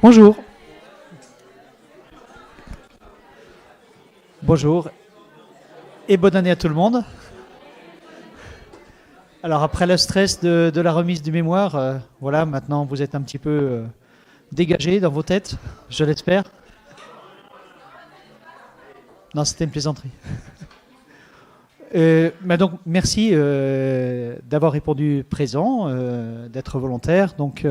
Bonjour. Bonjour et bonne année à tout le monde. Alors après le stress de la remise du mémoire, voilà, maintenant vous êtes un petit peu dégagés dans vos têtes, je l'espère. Non, c'était une plaisanterie. Donc merci d'avoir répondu présent, d'être volontaire. Donc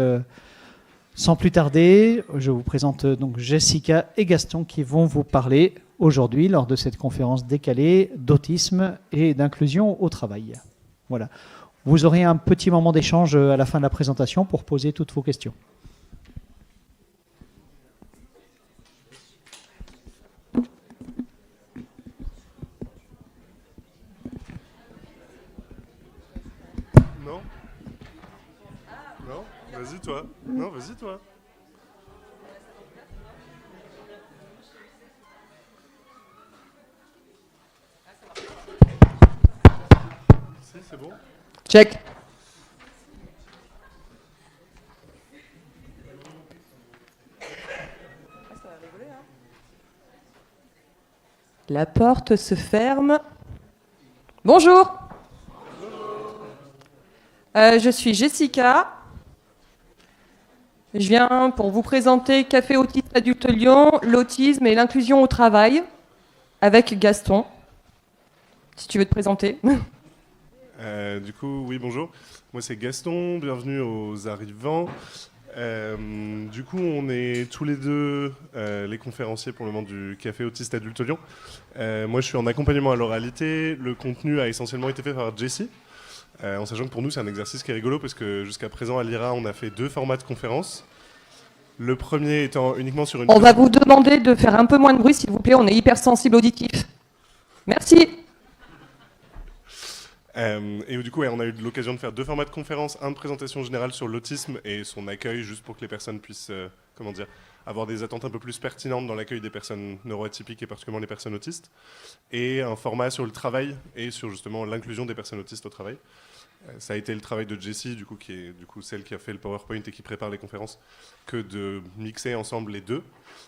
sans plus tarder, je vous présente donc Jessica et Gaston qui vont vous parler aujourd'hui lors de cette conférence décalée d'autisme et d'inclusion au travail. Voilà. Vous aurez un petit moment d'échange à la fin de la présentation pour poser toutes vos questions. Non? Non? Vas-y toi. Non, vas-y toi. Si, c'est bon. Check. La porte se ferme. Bonjour. Je suis Jessica. Je viens pour vous présenter Café Autiste Adulte Lyon, l'autisme et l'inclusion au travail, avec Gaston. Si tu veux te présenter. Du coup, oui, bonjour. Moi, c'est Gaston. Bienvenue aux arrivants. Du coup, on est tous les deux les conférenciers pour le moment du Café Autiste Adulte Lyon. Moi, je suis en accompagnement à l'oralité. Le contenu a essentiellement été fait par Jessie. En sachant que pour nous, c'est un exercice qui est rigolo parce que jusqu'à présent, à l'IRA, on a fait 2 formats de conférences. Le premier étant uniquement sur une... On va vous demander de faire un peu moins de bruit, s'il vous plaît. On est hypersensible auditif. Merci. Et du coup, on a eu l'occasion de faire 2 formats de conférences, un de présentation générale sur l'autisme et son accueil, juste pour que les personnes puissent avoir des attentes un peu plus pertinentes dans l'accueil des personnes neuroatypiques et particulièrement les personnes autistes, et un format sur le travail et sur justement l'inclusion des personnes autistes au travail. Ça a été le travail de Jessie, du coup, qui est celle qui a fait le PowerPoint et qui prépare les conférences, que de mixer ensemble les deux.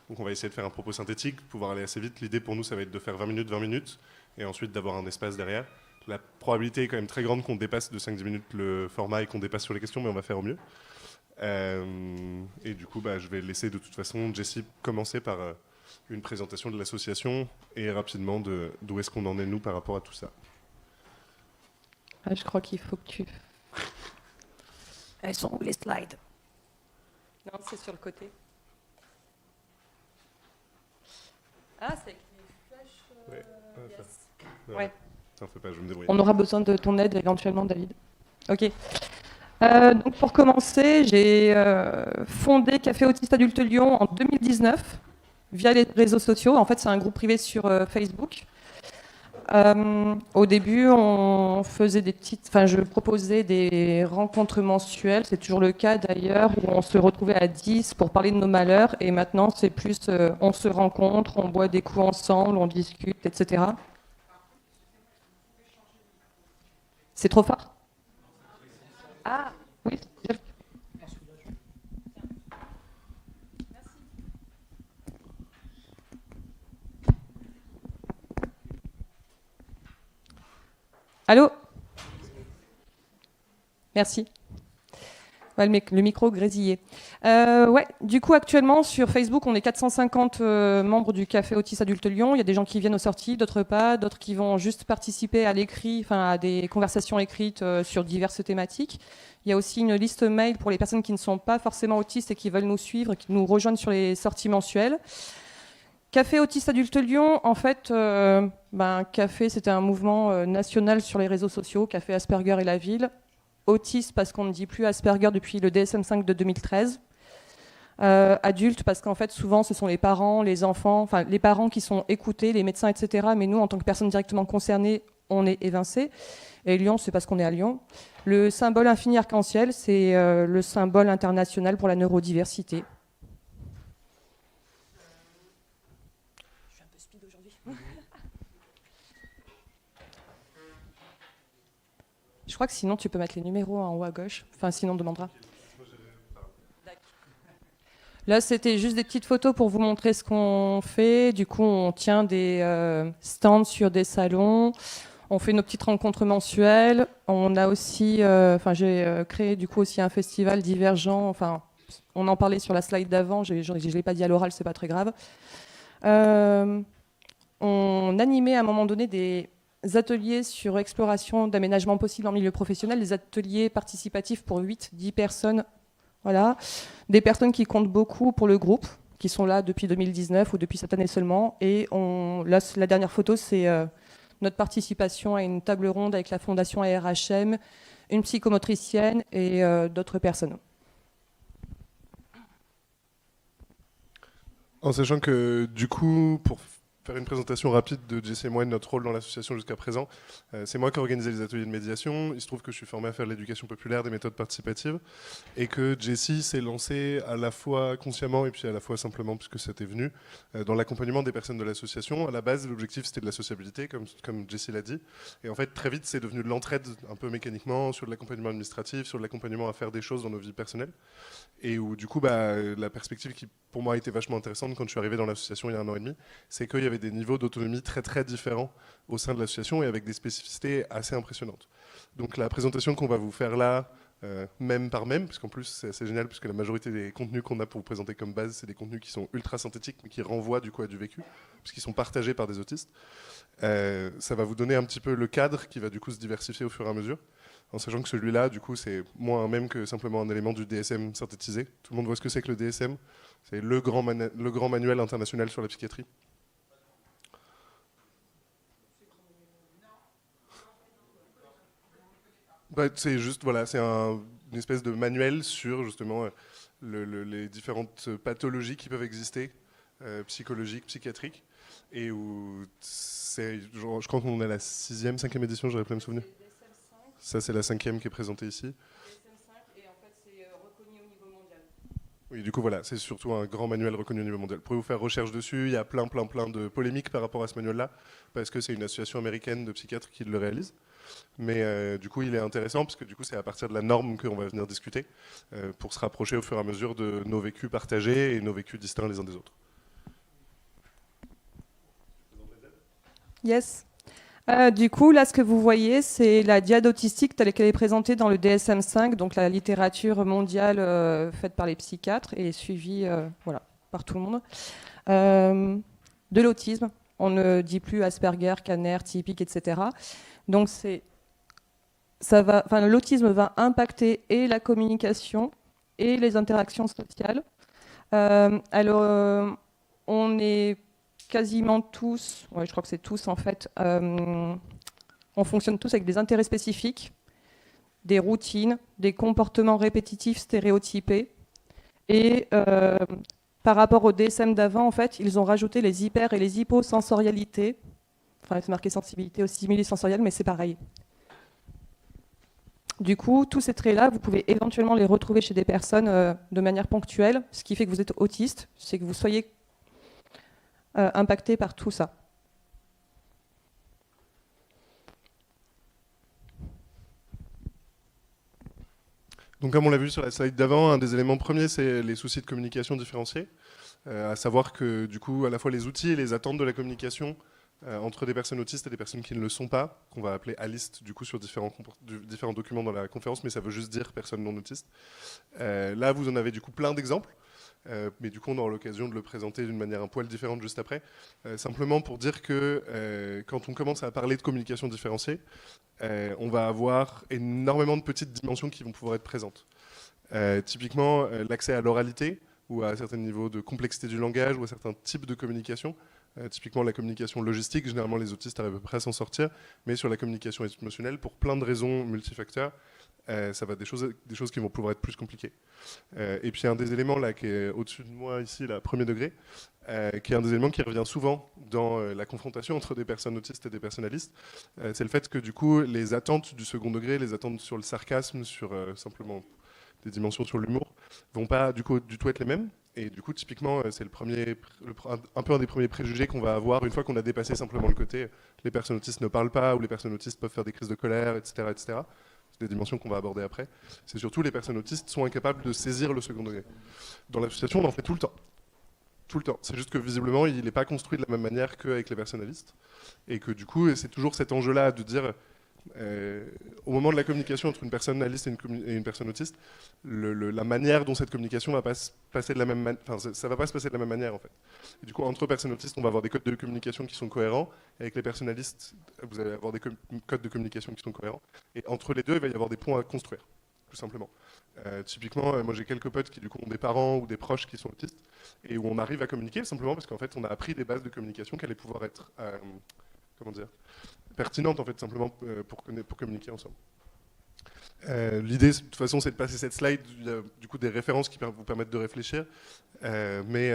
Donc on va essayer de faire un propos synthétique, pouvoir aller assez vite. L'idée pour nous, ça va être de faire 20 minutes, et ensuite d'avoir un espace derrière. La probabilité est quand même très grande qu'on dépasse de 5-10 minutes le format et qu'on dépasse sur les questions, mais on va faire au mieux. Et du coup, je vais laisser de toute façon Jessie commencer par une présentation de l'association et rapidement d'où est-ce qu'on en est nous par rapport à tout ça. Ah, je crois qu'il faut que tu... Elles sont où les slides? Non, c'est sur le côté. Ah, c'est avec les flashs. Yes. Ouais. T'en fais pas, je me débrouille. On aura besoin de ton aide éventuellement, David. Ok. Donc pour commencer, j'ai fondé Café Autiste Adulte Lyon en 2019 via les réseaux sociaux. En fait, c'est un groupe privé sur Facebook. Au début, je proposais des rencontres mensuelles. C'est toujours le cas d'ailleurs, où on se retrouvait à 10 pour parler de nos malheurs. Et maintenant, c'est plus on se rencontre, on boit des coups ensemble, on discute, etc. C'est trop fort? Ah, oui. Allô? Merci. Ouais, le micro grésillait. Du coup, actuellement, sur Facebook, on est 450 membres du Café Autiste Adulte Lyon. Il y a des gens qui viennent aux sorties, d'autres pas, d'autres qui vont juste participer à l'écrit, à des conversations écrites sur diverses thématiques. Il y a aussi une liste mail pour les personnes qui ne sont pas forcément autistes et qui veulent nous suivre, qui nous rejoignent sur les sorties mensuelles. Café Autiste Adulte Lyon, en fait, Café, c'était un mouvement national sur les réseaux sociaux, Café Asperger et la ville. Autiste parce qu'on ne dit plus Asperger depuis le DSM-5 de 2013. Adulte parce qu'en fait souvent ce sont les parents, les enfants, les parents qui sont écoutés, les médecins, etc. Mais nous en tant que personnes directement concernées, on est évincés. Et Lyon, c'est parce qu'on est à Lyon. Le symbole infini arc-en-ciel, c'est le symbole international pour la neurodiversité. Je suis un peu speed aujourd'hui. Je crois que sinon, tu peux mettre les numéros en haut à gauche. Sinon, on demandera. Là, c'était juste des petites photos pour vous montrer ce qu'on fait. Du coup, on tient des stands sur des salons. On fait nos petites rencontres mensuelles. On a aussi, j'ai créé du coup aussi un festival divergent. Enfin, on en parlait sur la slide d'avant. Je ne l'ai pas dit à l'oral, c'est pas très grave. On animait à un moment donné des ateliers sur exploration d'aménagement possible en milieu professionnel, des ateliers participatifs pour 8-10 personnes. Voilà. Des personnes qui comptent beaucoup pour le groupe, qui sont là depuis 2019 ou depuis cette année seulement. Et là, la dernière photo, c'est notre participation à une table ronde avec la Fondation ARHM, une psychomotricienne et d'autres personnes. En sachant que du coup, pour faire une présentation rapide de Jessie et moi et de notre rôle dans l'association jusqu'à présent. C'est moi qui ai organisé les ateliers de médiation. Il se trouve que je suis formé à faire de l'éducation populaire, des méthodes participatives, et que Jessie s'est lancée à la fois consciemment et puis à la fois simplement puisque c'était venu dans l'accompagnement des personnes de l'association. À la base, l'objectif c'était de la sociabilité, comme Jessie l'a dit. Et en fait, très vite, c'est devenu de l'entraide un peu mécaniquement, sur de l'accompagnement administratif, sur de l'accompagnement à faire des choses dans nos vies personnelles. Et où du coup, la perspective qui pour moi a été vachement intéressante quand je suis arrivé dans l'association il y a 1 an et demi, c'est qu'il y avait des niveaux d'autonomie très très différents au sein de l'association et avec des spécificités assez impressionnantes. Donc la présentation qu'on va vous faire là, même par même, puisqu'en plus c'est assez génial puisque la majorité des contenus qu'on a pour vous présenter comme base, c'est des contenus qui sont ultra synthétiques mais qui renvoient du coup à du vécu, puisqu'ils sont partagés par des autistes. Ça va vous donner un petit peu le cadre qui va du coup se diversifier au fur et à mesure, en sachant que celui-là, du coup, c'est moins un même que simplement un élément du DSM synthétisé. Tout le monde voit ce que c'est que le DSM. C'est le grand manuel international sur la psychiatrie. C'est juste, voilà, c'est une espèce de manuel sur justement les différentes pathologies qui peuvent exister, psychologiques, psychiatriques, et où je crois qu'on est à la 6e, 5e édition, j'aurais plein de souvenirs. Ça, c'est la 5e qui est présentée ici. Et en fait, c'est reconnu au niveau mondial. Oui, du coup, voilà, c'est surtout un grand manuel reconnu au niveau mondial. Vous pouvez vous faire recherche dessus. Il y a plein de polémiques par rapport à ce manuel-là, parce que c'est une association américaine de psychiatres qui le réalise. Mais du coup, il est intéressant, parce que du coup, c'est à partir de la norme qu'on va venir discuter, pour se rapprocher au fur et à mesure de nos vécus partagés et nos vécus distincts les uns des autres. Yes. Du coup, là, ce que vous voyez, c'est la diade autistique telle qu'elle est présentée dans le DSM-5, donc la littérature mondiale faite par les psychiatres et suivie par tout le monde. De l'autisme, on ne dit plus Asperger, Kanner, typique, etc. Donc, l'autisme va impacter et la communication et les interactions sociales. On est quasiment tous, je crois que c'est tous en fait, on fonctionne tous avec des intérêts spécifiques, des routines, des comportements répétitifs stéréotypés. Et par rapport au DSM d'avant, en fait, ils ont rajouté les hyper et les hyposensorialités. Enfin, c'est marqué sensibilité aussi stimuli-sensorielle, mais c'est pareil. Du coup, tous ces traits-là, vous pouvez éventuellement les retrouver chez des personnes de manière ponctuelle. Ce qui fait que vous êtes autiste, c'est que vous soyez impacté par tout ça. Donc comme on l'a vu sur la slide d'avant, un des éléments premiers, c'est les soucis de communication différenciés, à savoir que du coup, à la fois les outils et les attentes de la communication entre des personnes autistes et des personnes qui ne le sont pas, qu'on va appeler ALIST du coup sur différents documents dans la conférence, mais ça veut juste dire personnes non autistes. Là, vous en avez du coup plein d'exemples. Mais du coup, on aura l'occasion de le présenter d'une manière un poil différente juste après. Simplement pour dire que quand on commence à parler de communication différenciée, on va avoir énormément de petites dimensions qui vont pouvoir être présentes. Typiquement, l'accès à l'oralité, ou à certains niveaux de complexité du langage, ou à certains types de communication. Typiquement, la communication logistique, généralement les autistes arrivent à peu près à s'en sortir, mais sur la communication émotionnelle, pour plein de raisons multifacteurs, ça va être des choses qui vont pouvoir être plus compliquées. Et puis un des éléments là qui est au-dessus de moi ici, là, premier degré, qui est un des éléments qui revient souvent dans la confrontation entre des personnes autistes et des personnalistes, c'est le fait que du coup les attentes du second degré, les attentes sur le sarcasme, sur simplement des dimensions sur l'humour, vont pas du coup du tout être les mêmes. Et du coup, typiquement, c'est un peu un des premiers préjugés qu'on va avoir une fois qu'on a dépassé simplement le côté les personnes autistes ne parlent pas ou les personnes autistes peuvent faire des crises de colère, etc., etc. c'est des dimensions qu'on va aborder après, c'est surtout les personnes autistes sont incapables de saisir le second degré. Dans l'association, on en fait tout le temps. Tout le temps. C'est juste que visiblement, il n'est pas construit de la même manière qu'avec les personnalistes. Et que du coup, c'est toujours cet enjeu-là de dire, au moment de la communication entre une personnaliste et une personne autiste, la manière dont cette communication va pas se passer de la même manière, enfin, ça va pas se passer de la même manière en fait. Et du coup, entre personnes autistes, on va avoir des codes de communication qui sont cohérents. Et avec les personnalistes, vous allez avoir des codes de communication qui sont cohérents. Et entre les deux, il va y avoir des ponts à construire, tout simplement. Typiquement, moi j'ai quelques potes qui du coup ont des parents ou des proches qui sont autistes et où on arrive à communiquer simplement parce qu'en fait on a appris des bases de communication qui allaient pouvoir être comment dire, pertinentes en fait simplement pour communiquer ensemble. L'idée de toute façon c'est de passer cette slide, il y a du coup des références qui vous permettent de réfléchir, mais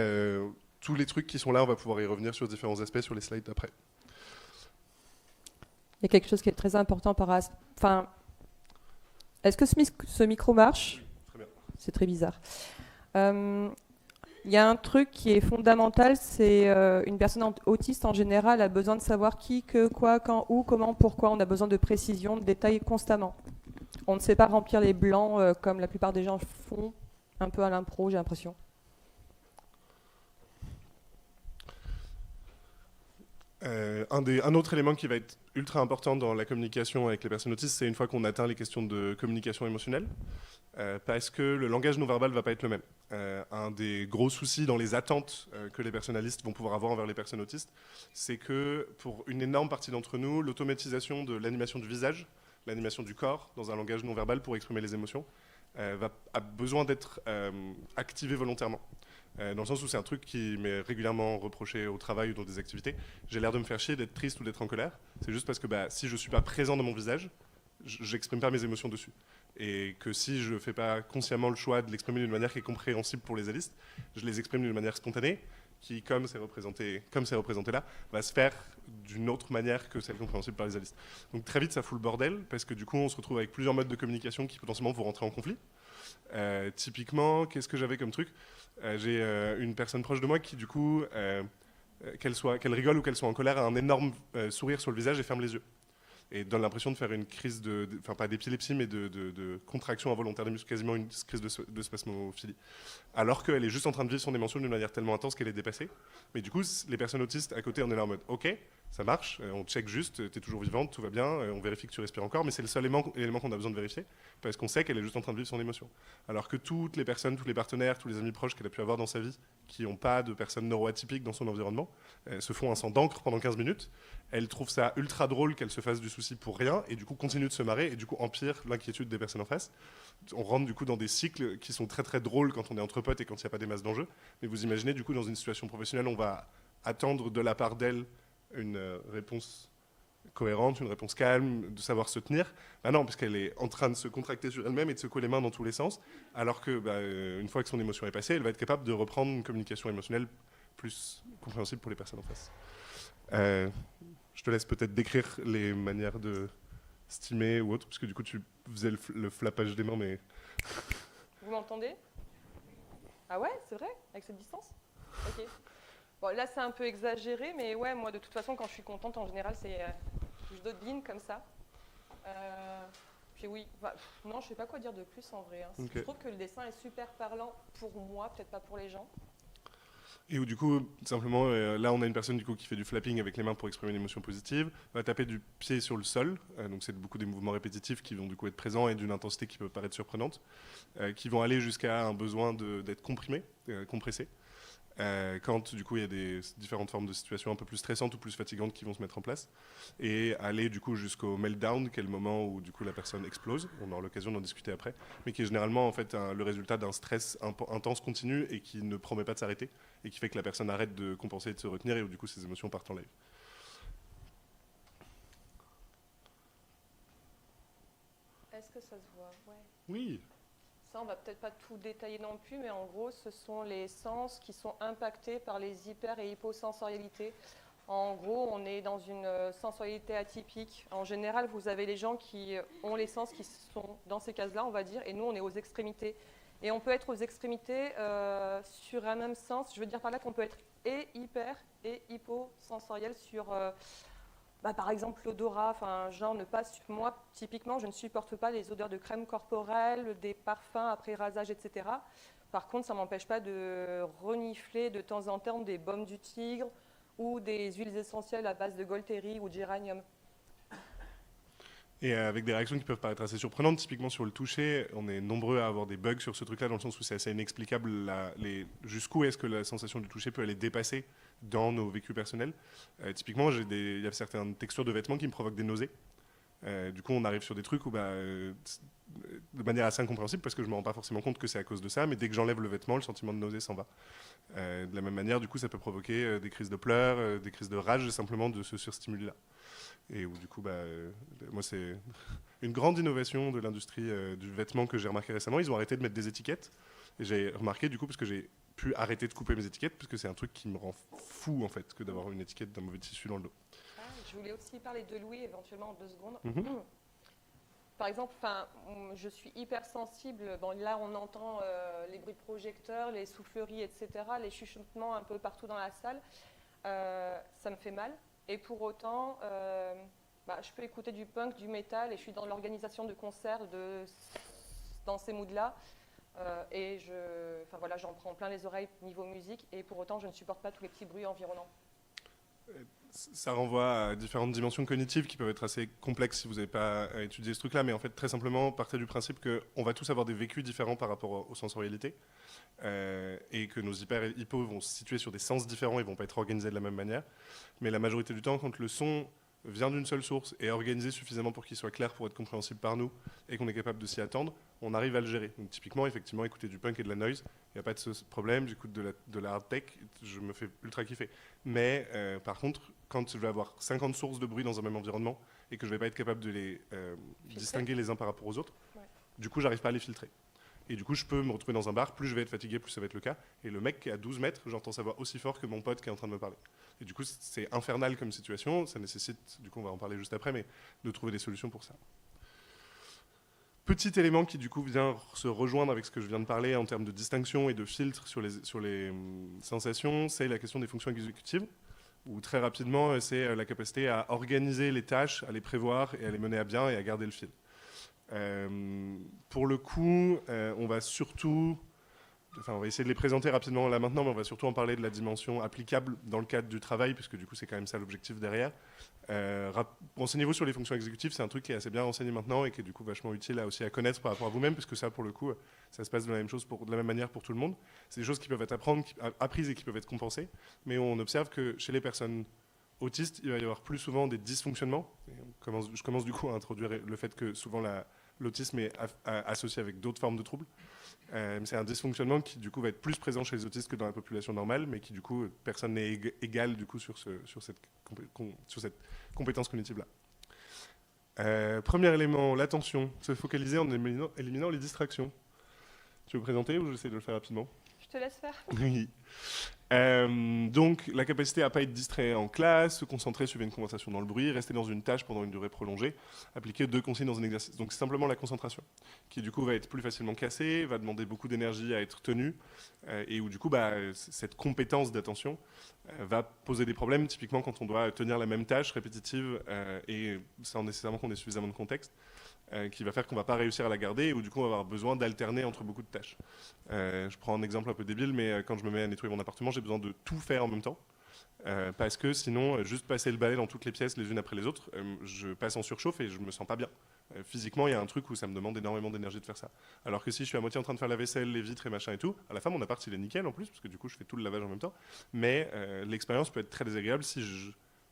tous les trucs qui sont là on va pouvoir y revenir sur différents aspects sur les slides d'après. Il y a quelque chose qui est très important enfin, est-ce que ce micro marche? Oui, très bien. C'est très bizarre. Il y a un truc qui est fondamental, c'est une personne autiste en général a besoin de savoir qui, que, quoi, quand, où, comment, pourquoi. On a besoin de précision, de détails constamment. On ne sait pas remplir les blancs comme la plupart des gens font, un peu à l'impro, j'ai l'impression. Un autre élément qui va être ultra important dans la communication avec les personnes autistes, c'est une fois qu'on atteint les questions de communication émotionnelle, parce que le langage non verbal ne va pas être le même. Un des gros soucis dans les attentes que les personnalistes vont pouvoir avoir envers les personnes autistes, c'est que pour une énorme partie d'entre nous, l'automatisation de l'animation du visage, l'animation du corps dans un langage non verbal pour exprimer les émotions, a besoin d'être activée volontairement. Dans le sens où c'est un truc qui m'est régulièrement reproché au travail ou dans des activités. J'ai l'air de me faire chier d'être triste ou d'être en colère. C'est juste parce que si je ne suis pas présent dans mon visage, j'exprime pas mes émotions dessus. Et que si je ne fais pas consciemment le choix de l'exprimer d'une manière qui est compréhensible pour les alistes, je les exprime d'une manière spontanée, qui, comme c'est représenté là, va se faire d'une autre manière que celle compréhensible par les alistes. Donc très vite, ça fout le bordel, parce que du coup, on se retrouve avec plusieurs modes de communication qui potentiellement vont rentrer en conflit. Typiquement, qu'est-ce que j'avais comme truc ? J'ai une personne proche de moi qui, du coup, qu'elle rigole ou qu'elle soit en colère, a un énorme sourire sur le visage et ferme les yeux. Et donne l'impression de faire une crise enfin pas d'épilepsie, mais de contraction involontaire des muscles, quasiment une crise de spasmophilie. Alors qu'elle est juste en train de vivre son émotion d'une manière tellement intense qu'elle est dépassée. Mais du coup, les personnes autistes à côté, on est là en mode, ok, ça marche, on check juste, t'es toujours vivante, tout va bien, on vérifie que tu respires encore, mais c'est le seul élément qu'on a besoin de vérifier, parce qu'on sait qu'elle est juste en train de vivre son émotion. Alors que toutes les personnes, tous les partenaires, tous les amis proches qu'elle a pu avoir dans sa vie, qui n'ont pas de personnes neuroatypiques dans son environnement, se font un sang d'encre pendant 15 minutes, elle trouve ça ultra drôle qu'elle se fasse du souci pour rien, et du coup continue de se marrer, et du coup empire l'inquiétude des personnes en face. On rentre du coup dans des cycles qui sont très très drôles quand on est entre potes et quand il n'y a pas des masses d'enjeux, mais vous imaginez du coup dans une situation professionnelle, on va attendre de la part d'elle une réponse cohérente, une réponse calme, de savoir se tenir. Ben non, parce qu'elle est en train de se contracter sur elle-même et de secouer les mains dans tous les sens, alors que une fois que son émotion est passée, elle va être capable de reprendre une communication émotionnelle plus compréhensible pour les personnes en face. Je te laisse peut-être décrire les manières de stimer ou autre, parce que du coup tu faisais le flappage des mains, mais... Vous m'entendez? Ah ouais, c'est vrai? Avec cette distance? Ok. Bon, là, c'est un peu exagéré, mais ouais, moi, de toute façon, quand je suis contente, en général, c'est je dodeline comme ça. Puis oui, non, je sais pas quoi dire de plus en vrai. Hein. Okay. Je trouve que le dessin est super parlant pour moi, peut-être pas pour les gens. Et où du coup, simplement, là, on a une personne du coup qui fait du flapping avec les mains pour exprimer une émotion positive, va taper du pied sur le sol, donc c'est beaucoup des mouvements répétitifs qui vont du coup être présents et d'une intensité qui peut paraître surprenante, qui vont aller jusqu'à un besoin d'être comprimé, compressé. Quand du coup il y a des différentes formes de situations un peu plus stressantes ou plus fatigantes qui vont se mettre en place, et aller du coup jusqu'au meltdown, qui est le moment où du coup la personne explose. On aura l'occasion d'en discuter après, mais qui est généralement en fait le résultat d'un stress intense continu et qui ne promet pas de s'arrêter et qui fait que la personne arrête de compenser et de se retenir et où du coup ses émotions partent en live. Est-ce que ça se voit? Ouais. Oui. Ça, on va peut-être pas tout détailler non plus, mais en gros, ce sont les sens qui sont impactés par les hyper- et hyposensorialités. En gros, on est dans une sensorialité atypique. En général, vous avez les gens qui ont les sens qui sont dans ces cases-là, on va dire, et nous, on est aux extrémités. Et on peut être aux extrémités sur un même sens. Je veux dire par là qu'on peut être et hyper et hyposensoriel sur par exemple, l'odorat, enfin, genre moi, typiquement, je ne supporte pas les odeurs de crème corporelle, des parfums après rasage, etc. Par contre, ça ne m'empêche pas de renifler de temps en temps des baumes du tigre ou des huiles essentielles à base de Golteri ou de géranium. Et avec des réactions qui peuvent paraître assez surprenantes, typiquement sur le toucher, on est nombreux à avoir des bugs sur ce truc-là, dans le sens où c'est assez inexplicable jusqu'où est-ce que la sensation du toucher peut aller dépasser dans nos vécus personnels. Typiquement, il y a certaines textures de vêtements qui me provoquent des nausées. Du coup, on arrive sur des trucs où, de manière assez incompréhensible, parce que je ne me rends pas forcément compte que c'est à cause de ça, mais dès que j'enlève le vêtement, le sentiment de nausée s'en va. De la même manière, du coup, ça peut provoquer des crises de pleurs, des crises de rage, simplement de ce surstimuli-là. Et où du coup, moi c'est une grande innovation de l'industrie du vêtement que j'ai remarqué récemment. Ils ont arrêté de mettre des étiquettes. Et j'ai remarqué du coup, parce que j'ai pu arrêter de couper mes étiquettes, parce que c'est un truc qui me rend fou en fait, que d'avoir une étiquette d'un mauvais tissu dans le dos. Je voulais aussi parler de Louis éventuellement en 2 secondes. Mm-hmm. Par exemple, je suis hypersensible. Bon, là, on entend les bruits de projecteurs, les souffleries, etc., les chuchotements un peu partout dans la salle. Ça me fait mal. Et pour autant, je peux écouter du punk, du métal, et je suis dans l'organisation de concerts dans ces moods-là. J'en prends plein les oreilles niveau musique, et pour autant, je ne supporte pas tous les petits bruits environnants. Ça renvoie à différentes dimensions cognitives qui peuvent être assez complexes si vous n'avez pas étudié ce truc-là, mais en fait, très simplement, partez du principe qu'on va tous avoir des vécus différents par rapport aux sensorialités, et que nos hyper-hypos vont se situer sur des sens différents et ne vont pas être organisés de la même manière. Mais la majorité du temps, quand le son vient d'une seule source et est organisé suffisamment pour qu'il soit clair pour être compréhensible par nous et qu'on est capable de s'y attendre, on arrive à le gérer. Donc typiquement, effectivement, écouter du punk et de la noise, il n'y a pas de ce problème, j'écoute de la hard tech, je me fais ultra kiffer. Mais par contre, quand je vais avoir 50 sources de bruit dans un même environnement et que je ne vais pas être capable de les distinguer les uns par rapport aux autres, du coup, j'arrive pas à les filtrer. Et du coup, je peux me retrouver dans un bar, plus je vais être fatigué, plus ça va être le cas. Et le mec qui est à 12 mètres, j'entends sa voix aussi fort que mon pote qui est en train de me parler. Et du coup, c'est infernal comme situation. Ça nécessite, du coup, on va en parler juste après, mais de trouver des solutions pour ça. Petit élément qui, du coup, vient se rejoindre avec ce que je viens de parler en termes de distinction et de filtre sur les sensations, c'est la question des fonctions exécutives, où très rapidement, c'est la capacité à organiser les tâches, à les prévoir et à les mener à bien et à garder le fil. Pour le coup, on va essayer de les présenter rapidement là maintenant, mais on va surtout en parler de la dimension applicable dans le cadre du travail, puisque du coup c'est quand même ça l'objectif derrière. Renseignez-vous sur les fonctions exécutives, c'est un truc qui est assez bien renseigné maintenant et qui est du coup vachement utile aussi à connaître par rapport à vous-même, puisque ça pour le coup, ça se passe de la même manière pour tout le monde. C'est des choses qui peuvent être apprises et qui peuvent être compensées, mais on observe que chez les personnes autistes, il va y avoir plus souvent des dysfonctionnements. Je commence du coup à introduire le fait que souvent l'autisme est associé avec d'autres formes de troubles. C'est un dysfonctionnement qui du coup va être plus présent chez les autistes que dans la population normale, mais qui du coup personne n'est égal du coup sur cette compétence cognitive là. Premier élément, l'attention, se focaliser en éliminant les distractions. Tu veux présenter ou j'essaie de le faire rapidement? Je te laisse faire. Oui. Donc, la capacité à ne pas être distrait en classe, se concentrer, suivre une conversation dans le bruit, rester dans une tâche pendant une durée prolongée, appliquer 2 consignes dans un exercice. Donc, c'est simplement la concentration, qui du coup va être plus facilement cassée, va demander beaucoup d'énergie à être tenue, et où du coup, cette compétence d'attention va poser des problèmes, typiquement quand on doit tenir la même tâche répétitive, et sans nécessairement qu'on ait suffisamment de contexte, qui va faire qu'on ne va pas réussir à la garder, ou du coup on va avoir besoin d'alterner entre beaucoup de tâches. Je prends un exemple un peu débile, mais quand je me mets à nettoyer mon appartement, j'ai besoin de tout faire en même temps, parce que sinon, juste passer le balai dans toutes les pièces les unes après les autres, je passe en surchauffe et je me sens pas bien. Physiquement, il y a un truc où ça me demande énormément d'énergie de faire ça. Alors que si je suis à moitié en train de faire la vaisselle, les vitres et machin et tout, à la fin mon appart il est nickel en plus, parce que du coup je fais tout le lavage en même temps, mais l'expérience peut être très désagréable si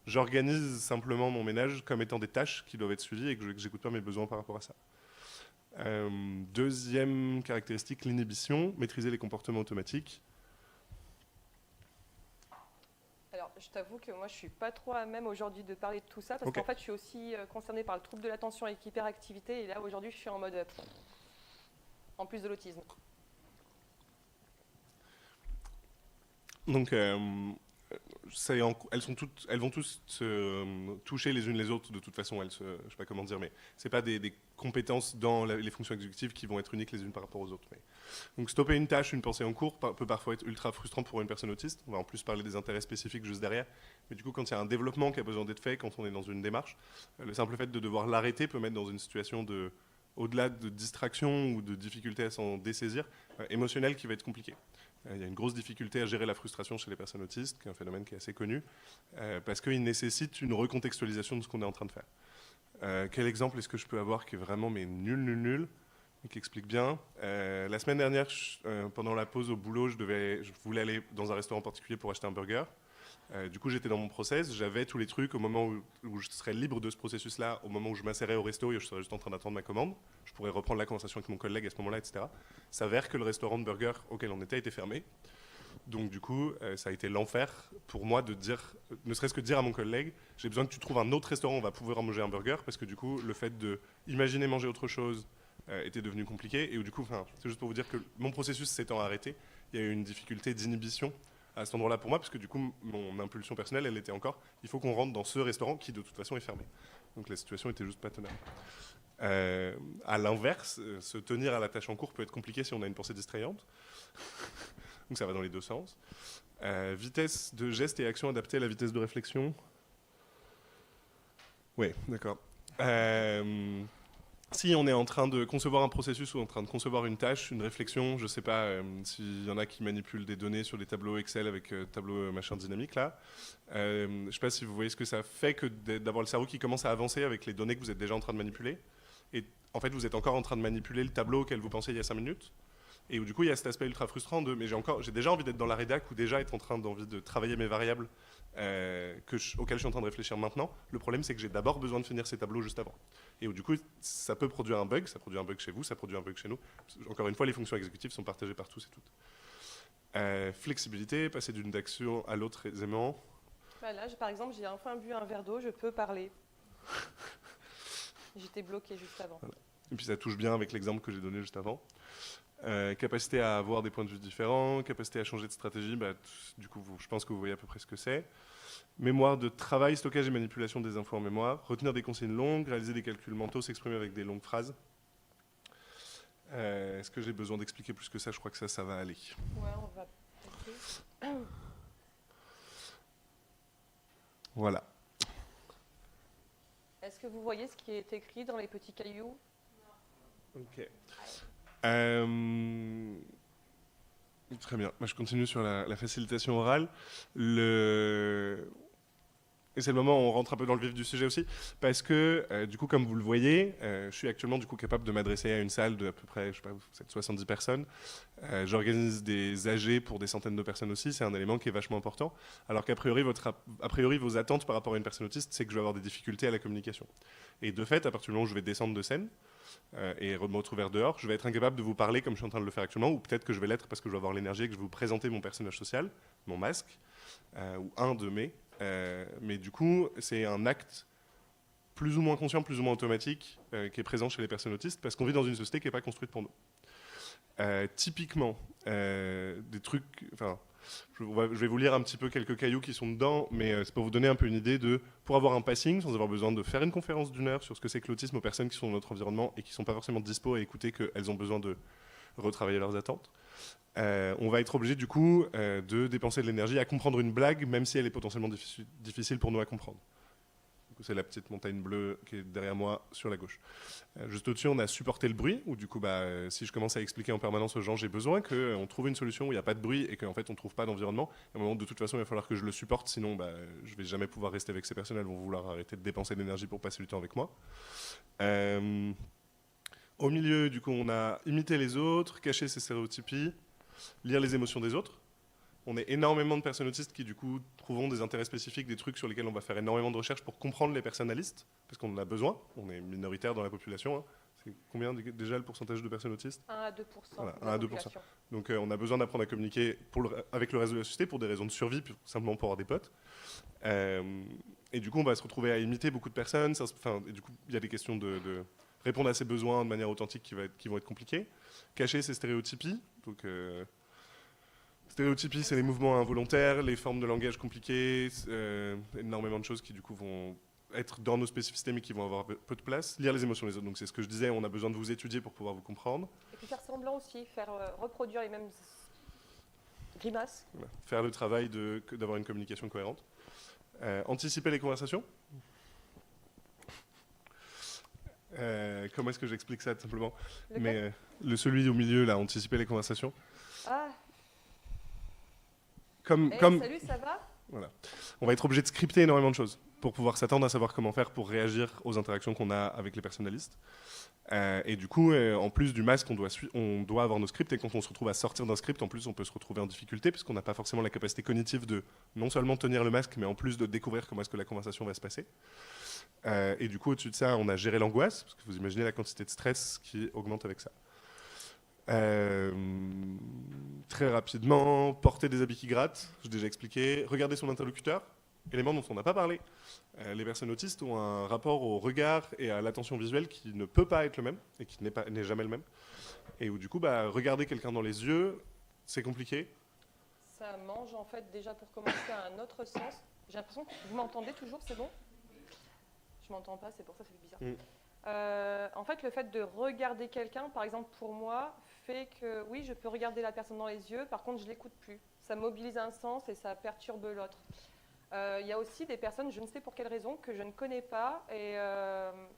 j'organise simplement mon ménage comme étant des tâches qui doivent être suivies et que j'écoute pas mes besoins par rapport à ça. Deuxième caractéristique, l'inhibition, maîtriser les comportements automatiques. Alors, je t'avoue que moi, je suis pas trop à même aujourd'hui de parler de tout ça, parce qu'en fait, je suis aussi concernée par le trouble de l'attention avec l'hyperactivité, et là, aujourd'hui, je suis en mode... en plus de l'autisme. Donc, elles vont tous se toucher les unes les autres de toute façon. Je sais pas comment dire, mais c'est pas des compétences dans les fonctions exécutives qui vont être uniques les unes par rapport aux autres. Donc stopper une tâche, une pensée en cours peut parfois être ultra frustrant pour une personne autiste. On va en plus parler des intérêts spécifiques juste derrière. Mais du coup, quand il y a un développement qui a besoin d'être fait, quand on est dans une démarche, le simple fait de devoir l'arrêter peut mettre dans une situation au-delà de distraction ou de difficulté à s'en dessaisir, émotionnelle qui va être compliquée. Il y a une grosse difficulté à gérer la frustration chez les personnes autistes, qui est un phénomène qui est assez connu, parce qu'il nécessite une recontextualisation de ce qu'on est en train de faire. Quel exemple est-ce que je peux avoir qui est vraiment nul, et qui explique bien. La semaine dernière, pendant la pause au boulot, je voulais aller dans un restaurant particulier pour acheter un burger. Du coup, j'étais dans mon process, j'avais tous les trucs au moment où je serais libre de ce processus-là, au moment où je m'insérais au resto et je serais juste en train d'attendre ma commande. Je pourrais reprendre la conversation avec mon collègue à ce moment-là, etc. S'avère que le restaurant de burger auquel on était fermé. Donc du coup, ça a été l'enfer pour moi de dire, ne serait-ce que de dire à mon collègue, j'ai besoin que tu trouves un autre restaurant où on va pouvoir manger un burger, parce que du coup, le fait d'imaginer manger autre chose était devenu compliqué. Et du coup, c'est juste pour vous dire que mon processus s'étant arrêté, il y a eu une difficulté d'inhibition à cet endroit-là pour moi, parce que du coup, mon impulsion personnelle, elle était encore, il faut qu'on rentre dans ce restaurant qui de toute façon est fermé. Donc la situation était juste pas tenable. À l'inverse, se tenir à la tâche en cours peut être compliqué si on a une pensée distrayante. Donc ça va dans les deux sens. Vitesse de geste et action adaptée à la vitesse de réflexion. Oui, d'accord. Si on est en train de concevoir un processus ou en train de concevoir une tâche, une réflexion, je ne sais pas s'il y en a qui manipulent des données sur des tableaux Excel avec tableau machin dynamique là. Je ne sais pas si vous voyez ce que ça fait que d'avoir le cerveau qui commence à avancer avec les données que vous êtes déjà en train de manipuler. Et en fait, vous êtes encore en train de manipuler le tableau auquel vous pensiez il y a 5 minutes. Et où du coup, il y a cet aspect ultra frustrant de mais j'ai déjà envie d'être dans la rédac ou déjà être en train d'envie de travailler mes variables auxquelles je suis en train de réfléchir maintenant. Le problème, c'est que j'ai d'abord besoin de finir ces tableaux juste avant. Et où du coup, ça peut produire un bug. Ça produit un bug chez vous, ça produit un bug chez nous. Encore une fois, les fonctions exécutives sont partagées par tous et toutes. Flexibilité, passer d'une action à l'autre aisément. Là, par exemple, j'ai enfin bu un verre d'eau, je peux parler. J'étais bloqué juste avant. Voilà. Et puis ça touche bien avec l'exemple que j'ai donné juste avant. Capacité à avoir des points de vue différents, capacité à changer de stratégie, du coup, je pense que vous voyez à peu près ce que c'est. Mémoire de travail, stockage et manipulation des infos en mémoire. Retenir des consignes longues, réaliser des calculs mentaux, s'exprimer avec des longues phrases. Est-ce que j'ai besoin d'expliquer plus que ça? Je crois que ça va aller. Ouais, on va passer. Voilà. Est-ce que vous voyez ce qui est écrit dans les petits cailloux? Ok. Très bien. Moi, je continue sur la facilitation orale. Et c'est le moment où on rentre un peu dans le vif du sujet aussi, parce que, du coup, comme vous le voyez, je suis actuellement du coup capable de m'adresser à une salle de à peu près, je sais pas, 70 personnes. J'organise des AG pour des centaines de personnes aussi, c'est un élément qui est vachement important. Alors qu'a priori, vos attentes par rapport à une personne autiste, c'est que je vais avoir des difficultés à la communication. Et de fait, à partir du moment où je vais descendre de scène, et me retrouver dehors, je vais être incapable de vous parler comme je suis en train de le faire actuellement, ou peut-être que je vais l'être parce que je vais avoir l'énergie et que je vais vous présenter mon personnage social, mon masque, ou un de mes. Mais du coup, c'est un acte plus ou moins conscient, plus ou moins automatique, qui est présent chez les personnes autistes, parce qu'on vit dans une société qui n'est pas construite pour nous. Typiquement, des trucs... Je vais vous lire un petit peu quelques cailloux qui sont dedans, mais c'est pour vous donner un peu une idée pour avoir un passing, sans avoir besoin de faire une conférence d'1 heure sur ce que c'est que l'autisme aux personnes qui sont dans notre environnement et qui ne sont pas forcément dispo à écouter qu'elles ont besoin de retravailler leurs attentes. On va être obligé du coup de dépenser de l'énergie à comprendre une blague, même si elle est potentiellement difficile pour nous à comprendre. C'est la petite montagne bleue qui est derrière moi sur la gauche. Juste au-dessus, on a supporté le bruit, où du coup, si je commence à expliquer en permanence aux gens, j'ai besoin qu'on trouve une solution où il n'y a pas de bruit et qu'en fait, on ne trouve pas d'environnement. À un moment, de toute façon, il va falloir que je le supporte, sinon je ne vais jamais pouvoir rester avec ces personnes, elles vont vouloir arrêter de dépenser de l'énergie pour passer du temps avec moi. Au milieu, du coup, on a imité les autres, cacher ses stéréotypies, lire les émotions des autres. On est énormément de personnes autistes qui, du coup, trouvent des intérêts spécifiques, des trucs sur lesquels on va faire énormément de recherches pour comprendre les personnalistes, parce qu'on en a besoin. On est minoritaire dans la population. Hein. C'est combien déjà le pourcentage de personnes autistes? 1 à 2%. Voilà, 1 à 2%. Donc on a besoin d'apprendre à communiquer avec le reste de la société pour des raisons de survie, simplement pour avoir des potes. Et du coup, on va se retrouver à imiter beaucoup de personnes. Et du coup, il y a des questions de répondre à ses besoins de manière authentique qui vont être compliquées. Cacher ses stéréotypies. Donc... Stéréotypie, c'est les mouvements involontaires, les formes de langage compliquées, énormément de choses qui du coup vont être dans nos spécificités mais qui vont avoir peu de place. Lire les émotions des autres, donc c'est ce que je disais, on a besoin de vous étudier pour pouvoir vous comprendre. Et puis faire semblant aussi, faire reproduire les mêmes grimaces. Voilà. Faire le travail d'avoir une communication cohérente. Anticiper les conversations. Comment est-ce que j'explique ça tout simplement? Celui au milieu, là, anticiper les conversations. Ah. Salut, ça va? Voilà. On va être obligé de scripter énormément de choses pour pouvoir s'attendre à savoir comment faire pour réagir aux interactions qu'on a avec les personnalistes. Et du coup, en plus du masque, on doit avoir nos scripts, et quand on se retrouve à sortir d'un script, en plus, on peut se retrouver en difficulté, puisqu'on n'a pas forcément la capacité cognitive de non seulement tenir le masque, mais en plus de découvrir comment est-ce que la conversation va se passer. Et du coup, au-dessus de ça, on a géré l'angoisse, parce que vous imaginez la quantité de stress qui augmente avec ça. Très rapidement, porter des habits qui grattent, j'ai déjà expliqué. Regarder son interlocuteur, élément dont on n'a pas parlé. Les personnes autistes ont un rapport au regard et à l'attention visuelle qui ne peut pas être le même, et qui n'est jamais le même. Et où du coup, regarder quelqu'un dans les yeux, c'est compliqué. Ça mange en fait déjà pour commencer à un autre sens. J'ai l'impression que vous m'entendez toujours, c'est bon? Je m'entends pas, c'est pour ça que c'est bizarre. En fait, le fait de regarder quelqu'un, par exemple pour moi, fait que oui, je peux regarder la personne dans les yeux, par contre je l'écoute plus. Ça mobilise un sens et ça perturbe l'autre. Il y a aussi des personnes, je ne sais pour quelle raison, que je ne connais pas, et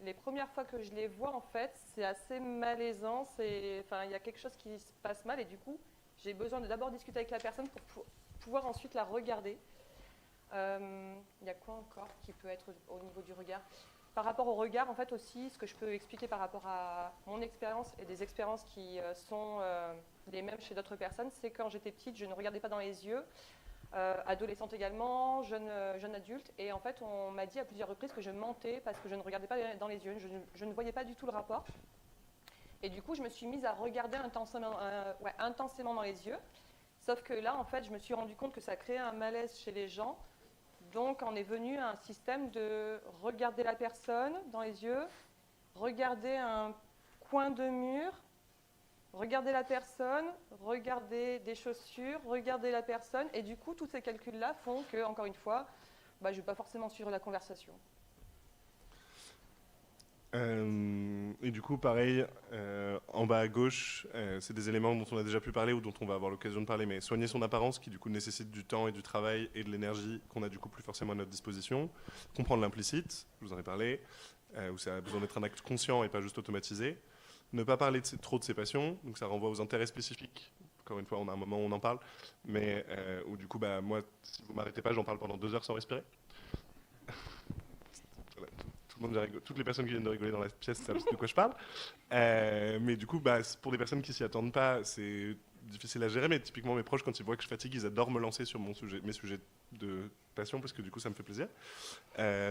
les premières fois que je les vois, en fait, c'est assez malaisant, il y a quelque chose qui se passe mal, et du coup, j'ai besoin de d'abord discuter avec la personne pour pouvoir ensuite la regarder. Il y a quoi encore qui peut être au niveau du regard? Par rapport au regard, en fait aussi, ce que je peux expliquer par rapport à mon expérience et des expériences qui sont les mêmes chez d'autres personnes, c'est quand j'étais petite, je ne regardais pas dans les yeux, adolescente également, jeune adulte, et en fait on m'a dit à plusieurs reprises que je mentais parce que je ne regardais pas dans les yeux, je ne voyais pas du tout le rapport. Et du coup, je me suis mise à regarder intensément dans les yeux, sauf que là, en fait, je me suis rendu compte que ça créait un malaise chez les gens. Donc, on est venu à un système de regarder la personne dans les yeux, regarder un coin de mur, regarder la personne, regarder des chaussures, regarder la personne. Et du coup, tous ces calculs-là font que, encore une fois, je ne vais pas forcément suivre la conversation. Et du coup, pareil, en bas à gauche, c'est des éléments dont on a déjà pu parler ou dont on va avoir l'occasion de parler, mais soigner son apparence, qui du coup nécessite du temps et du travail et de l'énergie qu'on a du coup plus forcément à notre disposition. Comprendre l'implicite, je vous en ai parlé, où ça a besoin d'être un acte conscient et pas juste automatisé. Ne pas parler trop de ses passions, donc ça renvoie aux intérêts spécifiques. Encore une fois, on a un moment où on en parle, mais où du coup, moi, si vous m'arrêtez pas, j'en parle pendant 2 heures sans respirer. Voilà. Toutes les personnes qui viennent de rigoler dans la pièce savent de quoi je parle. Mais du coup, pour des personnes qui s'y attendent pas, c'est difficile à gérer. Mais typiquement, mes proches, quand ils voient que je fatigue, ils adorent me lancer sur mes sujets de passion, parce que du coup, ça me fait plaisir.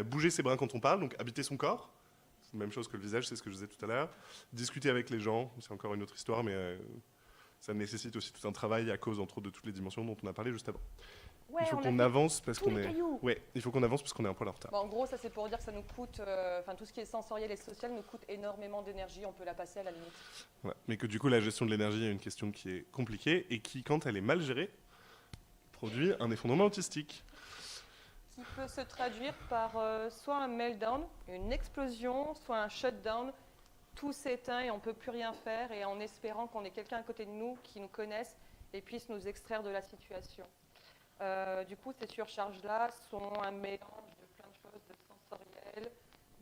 Bouger ses bras quand on parle, donc habiter son corps. C'est la même chose que le visage, c'est ce que je disais tout à l'heure. Discuter avec les gens, c'est encore une autre histoire, mais ça nécessite aussi tout un travail à cause, entre autres, de toutes les dimensions dont on a parlé juste avant. Ouais, il faut qu'on avance parce qu'on est. Ouais, il faut qu'on avance parce qu'on est un poil en retard. En gros, ça c'est pour dire que ça nous coûte, tout ce qui est sensoriel et social nous coûte énormément d'énergie. On peut la passer à la limite. Ouais, mais que du coup, la gestion de l'énergie est une question qui est compliquée et qui, quand elle est mal gérée, produit un effondrement autistique. Qui peut se traduire par soit un meltdown, une explosion, soit un shutdown. Tout s'éteint et on ne peut plus rien faire, et en espérant qu'on ait quelqu'un à côté de nous qui nous connaisse et puisse nous extraire de la situation. Du coup, ces surcharges-là sont un mélange de plein de choses, de sensoriel,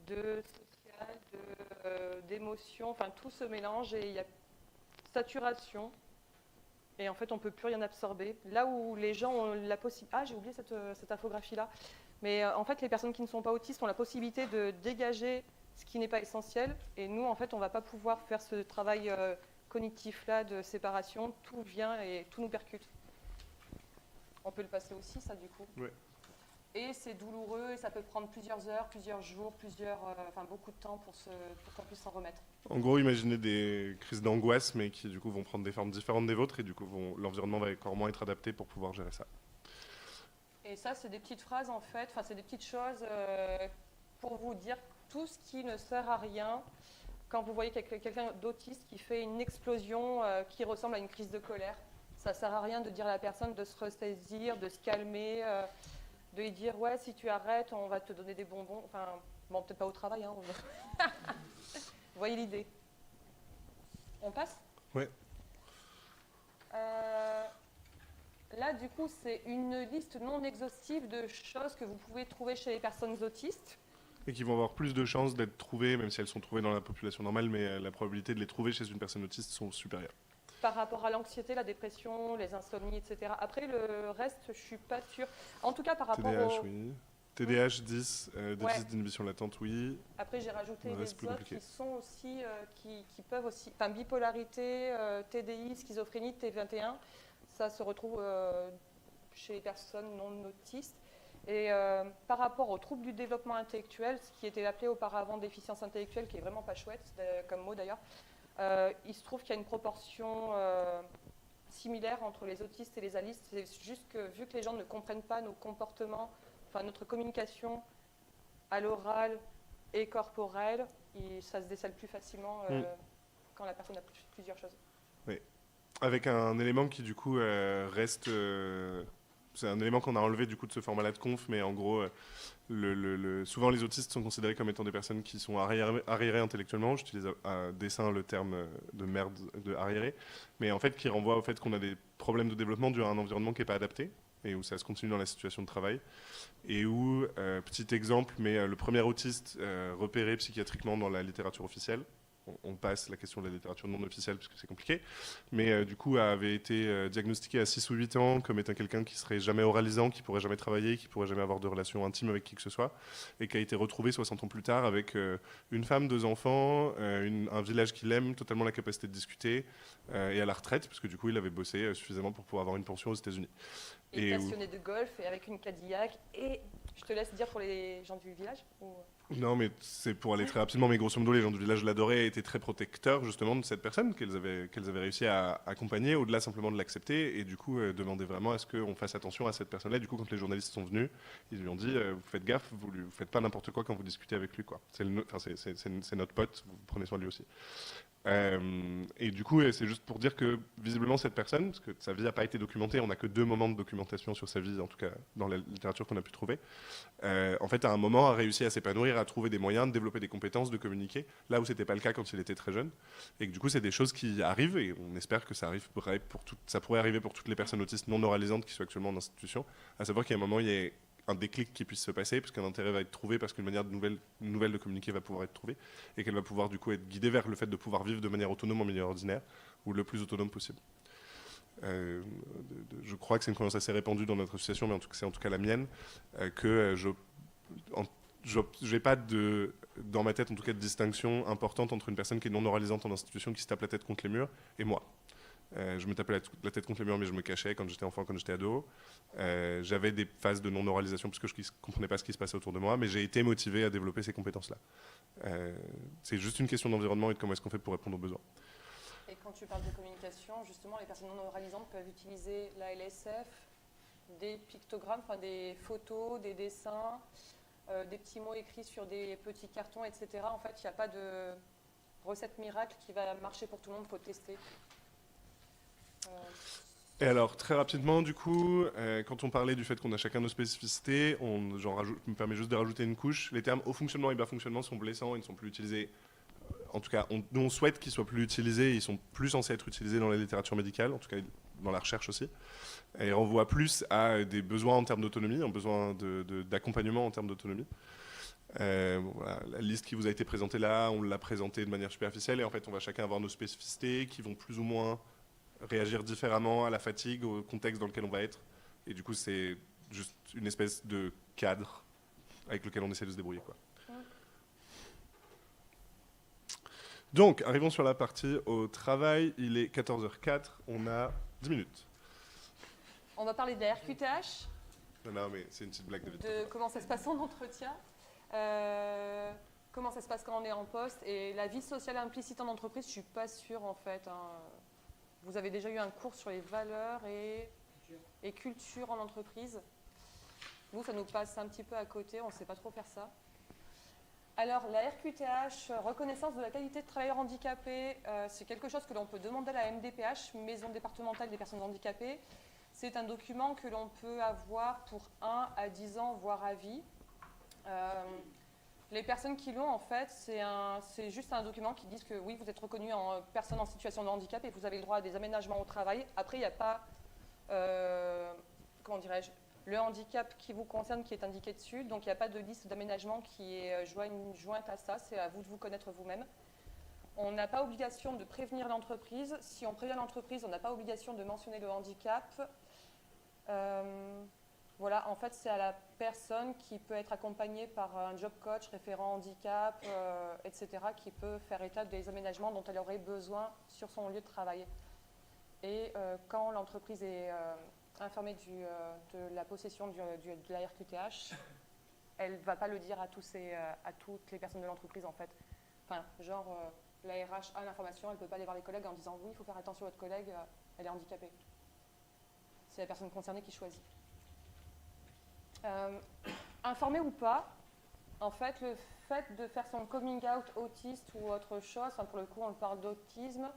de social, d'émotion, tout se mélange et il y a saturation. Et en fait, on ne peut plus rien absorber. Là où les gens ont la possibilité... Ah, j'ai oublié cette infographie-là. Mais en fait, les personnes qui ne sont pas autistes ont la possibilité de dégager ce qui n'est pas essentiel. Et nous, en fait, on ne va pas pouvoir faire ce travail cognitif-là de séparation. Tout vient et tout nous percute. On peut le passer aussi, ça, du coup. Ouais. Et c'est douloureux, et ça peut prendre plusieurs heures, plusieurs jours, beaucoup de temps pour qu'on puisse s'en remettre. En gros, imaginez des crises d'angoisse, mais qui, du coup, vont prendre des formes différentes des vôtres, et du coup, l'environnement va encore moins être adapté pour pouvoir gérer ça. Et ça, c'est des petites phrases, en fait, c'est des petites choses pour vous dire tout ce qui ne sert à rien quand vous voyez quelqu'un d'autiste qui fait une explosion qui ressemble à une crise de colère. Ça sert à rien de dire à la personne de se ressaisir, de se calmer, de lui dire ouais, si tu arrêtes, on va te donner des bonbons. Enfin, bon, peut-être pas au travail. Hein, vous voyez l'idée. On passe? Ouais. Là, du coup, c'est une liste non exhaustive de choses que vous pouvez trouver chez les personnes autistes. Et qui vont avoir plus de chances d'être trouvées, même si elles sont trouvées dans la population normale, mais la probabilité de les trouver chez une personne autiste sont supérieures. Par rapport à l'anxiété, la dépression, les insomnies, etc. Après, le reste, je suis pas sûre. En tout cas, par rapport TDAH, au... oui. TDAH 10, déficit d'inhibition latente, oui. Après, j'ai rajouté Le les reste, plus autres compliqué. qui sont aussi, qui peuvent aussi... Enfin, bipolarité, TDI, schizophrénie, T21, ça se retrouve chez les personnes non autistes. Et par rapport aux troubles du développement intellectuel, ce qui était appelé auparavant déficience intellectuelle, qui est vraiment pas chouette comme mot d'ailleurs, il se trouve qu'il y a une proportion similaire entre les autistes et les alistes. C'est juste que vu que les gens ne comprennent pas nos comportements, enfin notre communication à l'oral et corporelle, ça se décèle plus facilement quand la personne a plusieurs choses. Oui. Avec un élément qui du coup reste... c'est un élément qu'on a enlevé du coup de ce format-là de conf, mais en gros, souvent les autistes sont considérés comme étant des personnes qui sont arriérées intellectuellement. J'utilise à dessein le terme de merde de arriéré, mais en fait qui renvoie au fait qu'on a des problèmes de développement dû à un environnement qui n'est pas adapté et où ça se continue dans la situation de travail. Et où, petit exemple, mais le premier autiste repéré psychiatriquement dans la littérature officielle, on passe la question de la littérature non officielle parce que c'est compliqué, mais du coup avait été diagnostiqué à 6 ou 8 ans comme étant quelqu'un qui serait jamais oralisant, qui pourrait jamais travailler, qui pourrait jamais avoir de relation intime avec qui que ce soit, et qui a été retrouvé 60 ans plus tard avec une femme, 2 enfants, un village qu'il aime, totalement la capacité de discuter, et à la retraite, parce que du coup il avait bossé suffisamment pour pouvoir avoir une pension aux États-Unis. Et passionné de golf et avec une Cadillac, et je te laisse dire pour les gens du village ou... Non, mais c'est pour aller très rapidement, mais grosso modo, les gens du village l'adoraient et étaient très protecteurs justement de cette personne qu'elles avaient réussi à accompagner, au-delà simplement de l'accepter, et du coup demandaient vraiment à ce qu'on fasse attention à cette personne-là. Du coup, quand les journalistes sont venus, ils lui ont dit vous faites gaffe, vous faites pas n'importe quoi quand vous discutez avec lui, quoi. C'est notre pote, vous prenez soin de lui aussi. Et du coup, c'est juste pour dire que visiblement cette personne, parce que sa vie n'a pas été documentée, on n'a que 2 moments de documentation sur sa vie, en tout cas dans la littérature qu'on a pu trouver, en fait à un moment a réussi à s'épanouir, à trouver des moyens de développer des compétences, de communiquer, là où c'était pas le cas quand il était très jeune, et que du coup c'est des choses qui arrivent, et on espère que ça pourrait arriver pour toutes les personnes autistes non oralisantes qui sont actuellement en institution, à savoir qu'à un moment il y ait un déclic qui puisse se passer, parce qu'un intérêt va être trouvé, parce qu'une manière nouvelle de communiquer va pouvoir être trouvée, et qu'elle va pouvoir du coup être guidée vers le fait de pouvoir vivre de manière autonome en milieu ordinaire, ou le plus autonome possible. Je crois que c'est une croyance assez répandue dans notre association, mais c'est en tout cas la mienne, que je n'ai pas dans ma tête en tout cas de distinction importante entre une personne qui est non oralisante en institution, qui se tape la tête contre les murs, et moi. Je me tapais la tête contre les murs, mais je me cachais quand j'étais enfant, quand j'étais ado. J'avais des phases de non-oralisation parce que je ne comprenais pas ce qui se passait autour de moi, mais j'ai été motivé à développer ces compétences-là. C'est juste une question d'environnement et de comment est-ce qu'on fait pour répondre aux besoins. Et quand tu parles de communication, justement, les personnes non oralisantes peuvent utiliser la LSF, des pictogrammes, enfin des photos, des dessins, des petits mots écrits sur des petits cartons, etc. En fait, il n'y a pas de recette miracle qui va marcher pour tout le monde, il faut tester. Et alors, très rapidement, du coup, quand on parlait du fait qu'on a chacun nos spécificités, je me permets juste de rajouter une couche. Les termes haut fonctionnement et bas fonctionnement sont blessants, ils ne sont plus utilisés. En tout cas, nous on souhaite qu'ils soient plus utilisés, ils sont plus censés être utilisés dans la littérature médicale, en tout cas dans la recherche aussi. Et ils renvoient plus à des besoins en termes d'autonomie, un besoin d'accompagnement en termes d'autonomie. Voilà, la liste qui vous a été présentée là, on l'a présentée de manière superficielle, et en fait on va chacun avoir nos spécificités qui vont plus ou moins réagir différemment à la fatigue, au contexte dans lequel on va être. Et du coup, c'est juste une espèce de cadre avec lequel on essaie de se débrouiller, quoi. Donc, arrivons sur la partie au travail. Il est 14h04, on a 10 minutes. On va parler de la RQTH. Non, mais c'est une petite blague de vite. De comment ça se passe en entretien, comment ça se passe quand on est en poste, et la vie sociale implicite en entreprise, je ne suis pas sûre en fait. Vous avez déjà eu un cours sur les valeurs et culture en entreprise. Nous, ça nous passe un petit peu à côté, on ne sait pas trop faire ça. Alors, la RQTH, reconnaissance de la qualité de travailleur handicapé, c'est quelque chose que l'on peut demander à la MDPH, Maison départementale des personnes handicapées. C'est un document que l'on peut avoir pour 1 à 10 ans, voire à vie. Les personnes qui l'ont, en fait, c'est juste un document qui dit que oui, vous êtes reconnu en personne en situation de handicap et vous avez le droit à des aménagements au travail. Après, il n'y a pas, comment dirais-je, le handicap qui vous concerne qui est indiqué dessus. Donc, il n'y a pas de liste d'aménagements qui est jointe à ça. C'est à vous de vous connaître vous-même. On n'a pas obligation de prévenir l'entreprise. Si on prévient l'entreprise, on n'a pas obligation de mentionner le handicap. Voilà, en fait, c'est à la personne qui peut être accompagnée par un job coach, référent handicap, etc., qui peut faire état des aménagements dont elle aurait besoin sur son lieu de travail. Et quand l'entreprise est informée de la possession de la RQTH, elle ne va pas le dire à toutes les personnes de l'entreprise, en fait. Enfin, genre, la RH a l'information, elle ne peut pas aller voir les collègues en disant « Oui, il faut faire attention, votre collègue, elle est handicapée ». C'est la personne concernée qui choisit. Informé ou pas, en fait, le fait de faire son coming out autiste ou autre chose, enfin, pour le coup, on parle d'autisme,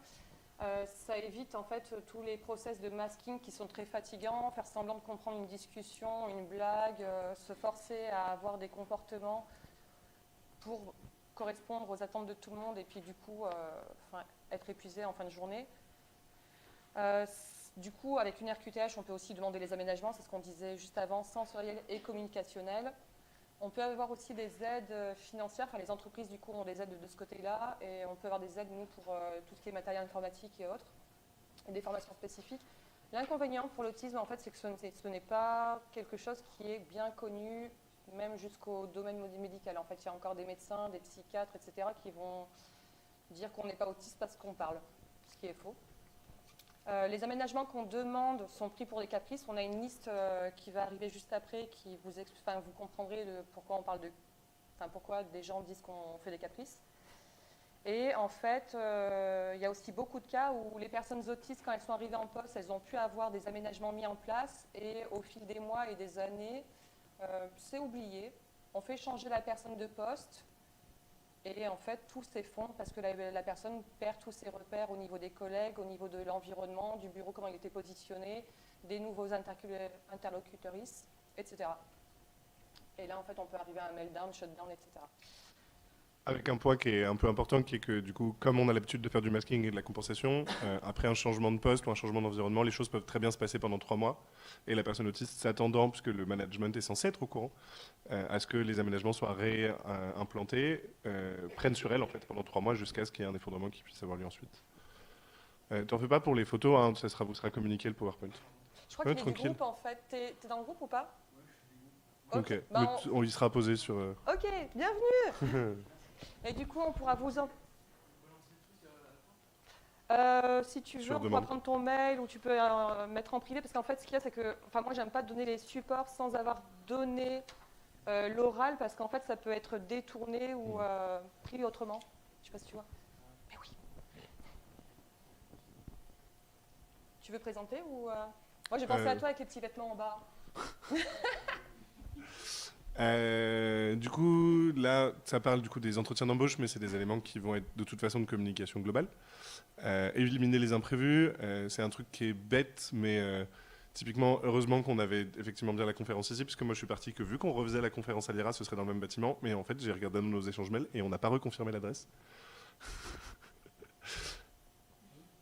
ça évite en fait tous les process de masking qui sont très fatigants, faire semblant de comprendre une discussion, une blague, se forcer à avoir des comportements pour correspondre aux attentes de tout le monde et puis du coup être épuisé en fin de journée. Du coup, avec une RQTH, on peut aussi demander les aménagements, c'est ce qu'on disait juste avant, sensoriels et communicationnels. On peut avoir aussi des aides financières, enfin les entreprises du coup ont des aides de ce côté-là, et on peut avoir des aides, nous, pour tout ce qui est matériel informatique et autres, et des formations spécifiques. L'inconvénient pour l'autisme, en fait, c'est que ce n'est pas quelque chose qui est bien connu, même jusqu'au domaine médical. En fait, il y a encore des médecins, des psychiatres, etc., qui vont dire qu'on n'est pas autiste parce qu'on parle, ce qui est faux. Les aménagements qu'on demande sont pris pour des caprices. On a une liste qui va arriver juste après, qui vous comprendrez pourquoi on parle pourquoi des gens disent qu'on fait des caprices. Et en fait, il y a aussi beaucoup de cas où les personnes autistes, quand elles sont arrivées en poste, elles ont pu avoir des aménagements mis en place et au fil des mois et des années, c'est oublié. On fait changer la personne de poste. Et en fait, tout s'effondre parce que la personne perd tous ses repères au niveau des collègues, au niveau de l'environnement, du bureau, comment il était positionné, des nouveaux interlocuteuristes, etc. Et là, en fait, on peut arriver à un meltdown, shutdown, etc. Avec un point qui est un peu important, qui est que du coup, comme on a l'habitude de faire du masking et de la compensation, après un changement de poste ou un changement d'environnement, les choses peuvent très bien se passer pendant 3 mois. Et la personne autiste s'attendant, puisque le management est censé être au courant, à ce que les aménagements soient réimplantés, prennent sur elle en fait pendant 3 mois jusqu'à ce qu'il y ait un effondrement qui puisse avoir lieu ensuite. T'en fais pas pour les photos, hein, vous sera communiqué le PowerPoint. Je crois qu'il y a du groupe en fait. T'es dans le groupe ou pas? Ok, on y sera posé sur... Ok, bienvenue. Et du coup, on pourra vous en... si tu veux, on pourra prendre ton mail ou tu peux mettre en privé. Parce qu'en fait, ce qu'il y a, c'est que... Enfin, moi, j'aime pas donner les supports sans avoir donné l'oral. Parce qu'en fait, ça peut être détourné ou pris autrement. Je sais pas si tu vois. Mais oui. Tu veux présenter ou... Moi, j'ai pensé à toi avec les petits vêtements en bas. Du coup, là, ça parle du coup des entretiens d'embauche, mais c'est des éléments qui vont être de toute façon de communication globale. Éliminer les imprévus, c'est un truc qui est bête, mais typiquement, heureusement qu'on avait effectivement bien la conférence ici, puisque moi je suis parti que vu qu'on refaisait la conférence à l'IRA, ce serait dans le même bâtiment, mais en fait j'ai regardé nos échanges mails et on n'a pas reconfirmé l'adresse.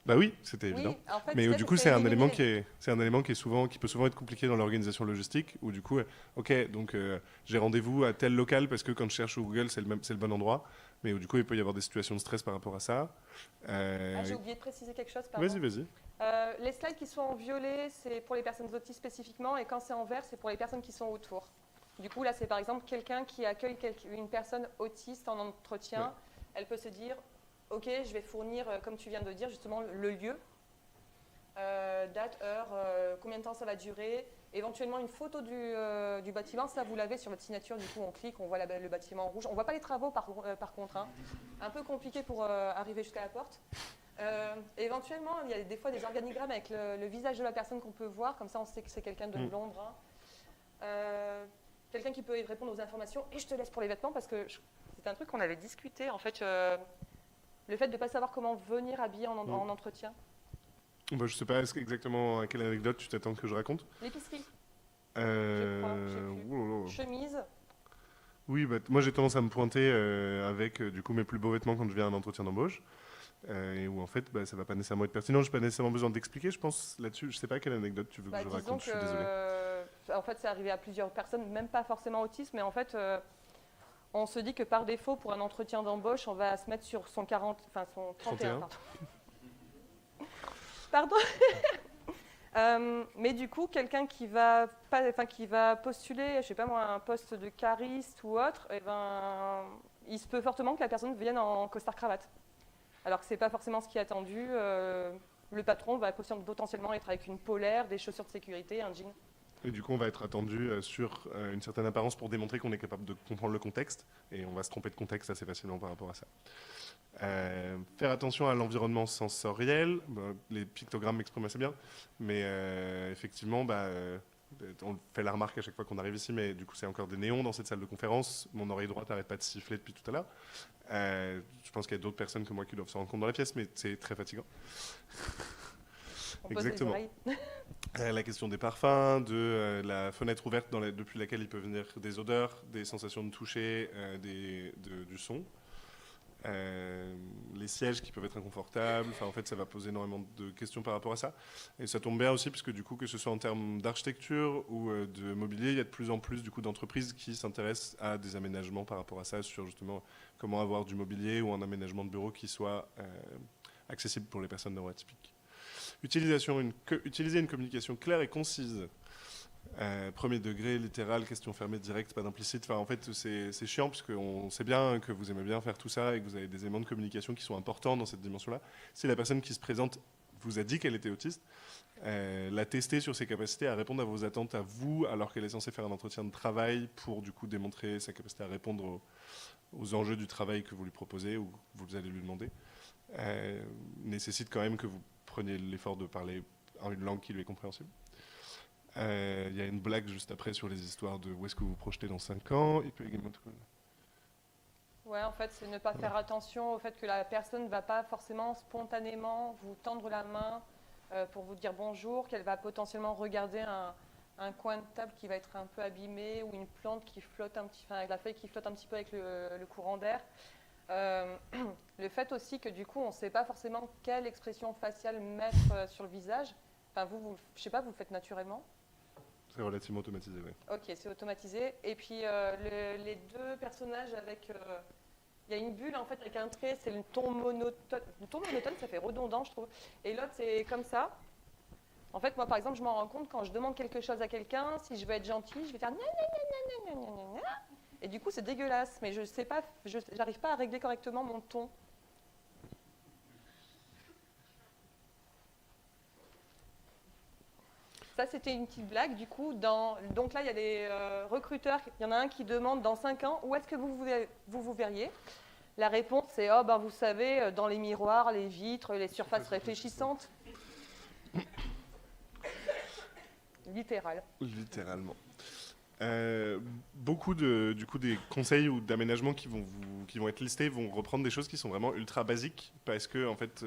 Bah oui, c'était évident. En fait, mais du coup, c'est un élément qui peut souvent être compliqué dans l'organisation logistique, où du coup, ok, donc j'ai rendez-vous à tel local parce que quand je cherche sur Google, c'est le bon endroit, mais où du coup, il peut y avoir des situations de stress par rapport à ça. J'ai oublié de préciser quelque chose, pardon. Vas-y. Les slides qui sont en violet, c'est pour les personnes autistes spécifiquement, et quand c'est en vert, c'est pour les personnes qui sont autour. Du coup, là, c'est par exemple quelqu'un qui accueille une personne autiste en entretien. Ouais. Elle peut se dire... Ok, je vais fournir, comme tu viens de dire, justement, le lieu, date, heure, combien de temps ça va durer, éventuellement une photo du bâtiment. Ça, vous l'avez sur votre signature, du coup, on clique, on voit le bâtiment en rouge. On ne voit pas les travaux, par contre. Hein. Un peu compliqué pour arriver jusqu'à la porte. Éventuellement, il y a des fois des organigrammes avec le visage de la personne qu'on peut voir. Comme ça, on sait que c'est quelqu'un de Londres. Hein. Quelqu'un qui peut répondre aux informations. Et je te laisse pour les vêtements, parce que... c'était un truc qu'on avait discuté, en fait, le fait de ne pas savoir comment venir habillé en entretien. Bah, je sais pas exactement à quelle anecdote tu t'attends que je raconte. L'épicerie, Euh... je crois, je sais plus. oulala. Chemise. Oui, bah, moi j'ai tendance à me pointer avec du coup mes plus beaux vêtements quand je viens à un entretien d'embauche. Et où en fait bah, ça va pas nécessairement être pertinent, j'ai pas nécessairement besoin d'expliquer, je pense là-dessus. Je sais pas quelle anecdote tu veux que je Disons raconte, je suis désolé. en fait, c'est arrivé à plusieurs personnes, même pas forcément autistes, mais en fait, on se dit que par défaut, pour un entretien d'embauche, on va se mettre sur son 40, enfin son 31. 31. Pardon. Mais du coup, quelqu'un qui va postuler, je sais pas moi, un poste de cariste ou autre, eh ben, il se peut fortement que la personne vienne en costard cravate. Alors que c'est pas forcément ce qui est attendu. Le patron va potentiellement être avec une polaire, des chaussures de sécurité, un jean. Et du coup on va être attendu sur une certaine apparence pour démontrer qu'on est capable de comprendre le contexte, et on va se tromper de contexte assez facilement par rapport à ça. Faire attention à l'environnement sensoriel, les pictogrammes m'expriment assez bien, mais effectivement, on fait la remarque à chaque fois qu'on arrive ici, mais du coup c'est encore des néons dans cette salle de conférence, mon oreille droite n'arrête pas de siffler depuis tout à l'heure. Je pense qu'il y a d'autres personnes que moi qui doivent se rendre compte dans la pièce, mais c'est très fatigant. On pose les Exactement. oreilles. La question des parfums, de la fenêtre ouverte depuis laquelle il peut venir des odeurs, des sensations de toucher, du son. Les sièges qui peuvent être inconfortables, enfin en fait ça va poser énormément de questions par rapport à ça, et ça tombe bien aussi puisque du coup que ce soit en termes d'architecture ou de mobilier, il y a de plus en plus du coup d'entreprises qui s'intéressent à des aménagements par rapport à ça, sur justement comment avoir du mobilier ou un aménagement de bureau qui soit accessible pour les personnes neuroatypiques. Utiliser une communication claire et concise. Premier degré, littéral, question fermée, directe, pas d'implicite. Enfin, en fait, c'est chiant puisqu'on sait bien que vous aimez bien faire tout ça et que vous avez des éléments de communication qui sont importants dans cette dimension-là. Si la personne qui se présente vous a dit qu'elle était autiste, la tester sur ses capacités à répondre à vos attentes à vous, alors qu'elle est censée faire un entretien de travail pour du coup démontrer sa capacité à répondre aux enjeux du travail que vous lui proposez ou que vous allez lui demander, nécessite quand même que vous preniez l'effort de parler en une langue qui lui est compréhensible. Il y a une blague juste après sur les histoires de où est-ce que vous vous projetez dans 5 ans. Il peut également... Ouais, en fait, c'est ne pas faire attention au fait que la personne ne va pas forcément spontanément vous tendre la main pour vous dire bonjour, qu'elle va potentiellement regarder un coin de table qui va être un peu abîmé ou une plante qui flotte un petit, avec la feuille qui flotte un petit peu avec le courant d'air. Le fait aussi que du coup, on ne sait pas forcément quelle expression faciale mettre sur le visage. Enfin, je sais pas, vous le faites naturellement. C'est relativement automatisé, oui. Ok, c'est automatisé. Et puis les deux personnages avec... il y a une bulle en fait avec un trait, c'est le ton monotone. Le ton monotone, ça fait redondant, je trouve. Et l'autre, c'est comme ça. En fait, moi, par exemple, je m'en rends compte quand je demande quelque chose à quelqu'un, si je veux être gentille, je vais faire gna, gna, gna, gna, gna, gna, gna. Et du coup, c'est dégueulasse. Mais je sais pas, j'arrive pas à régler correctement mon ton. Ça, c'était une petite blague. Du coup, donc là, il y a des recruteurs. Il y en a un qui demande dans 5 ans, où est-ce que vous verriez? La réponse, c'est oh, ben, vous savez, dans les miroirs, les vitres, les surfaces réfléchissantes. Littéral. Littéralement. Beaucoup du coup, des conseils ou d'aménagements qui vont être listés vont reprendre des choses qui sont vraiment ultra basiques parce que en fait,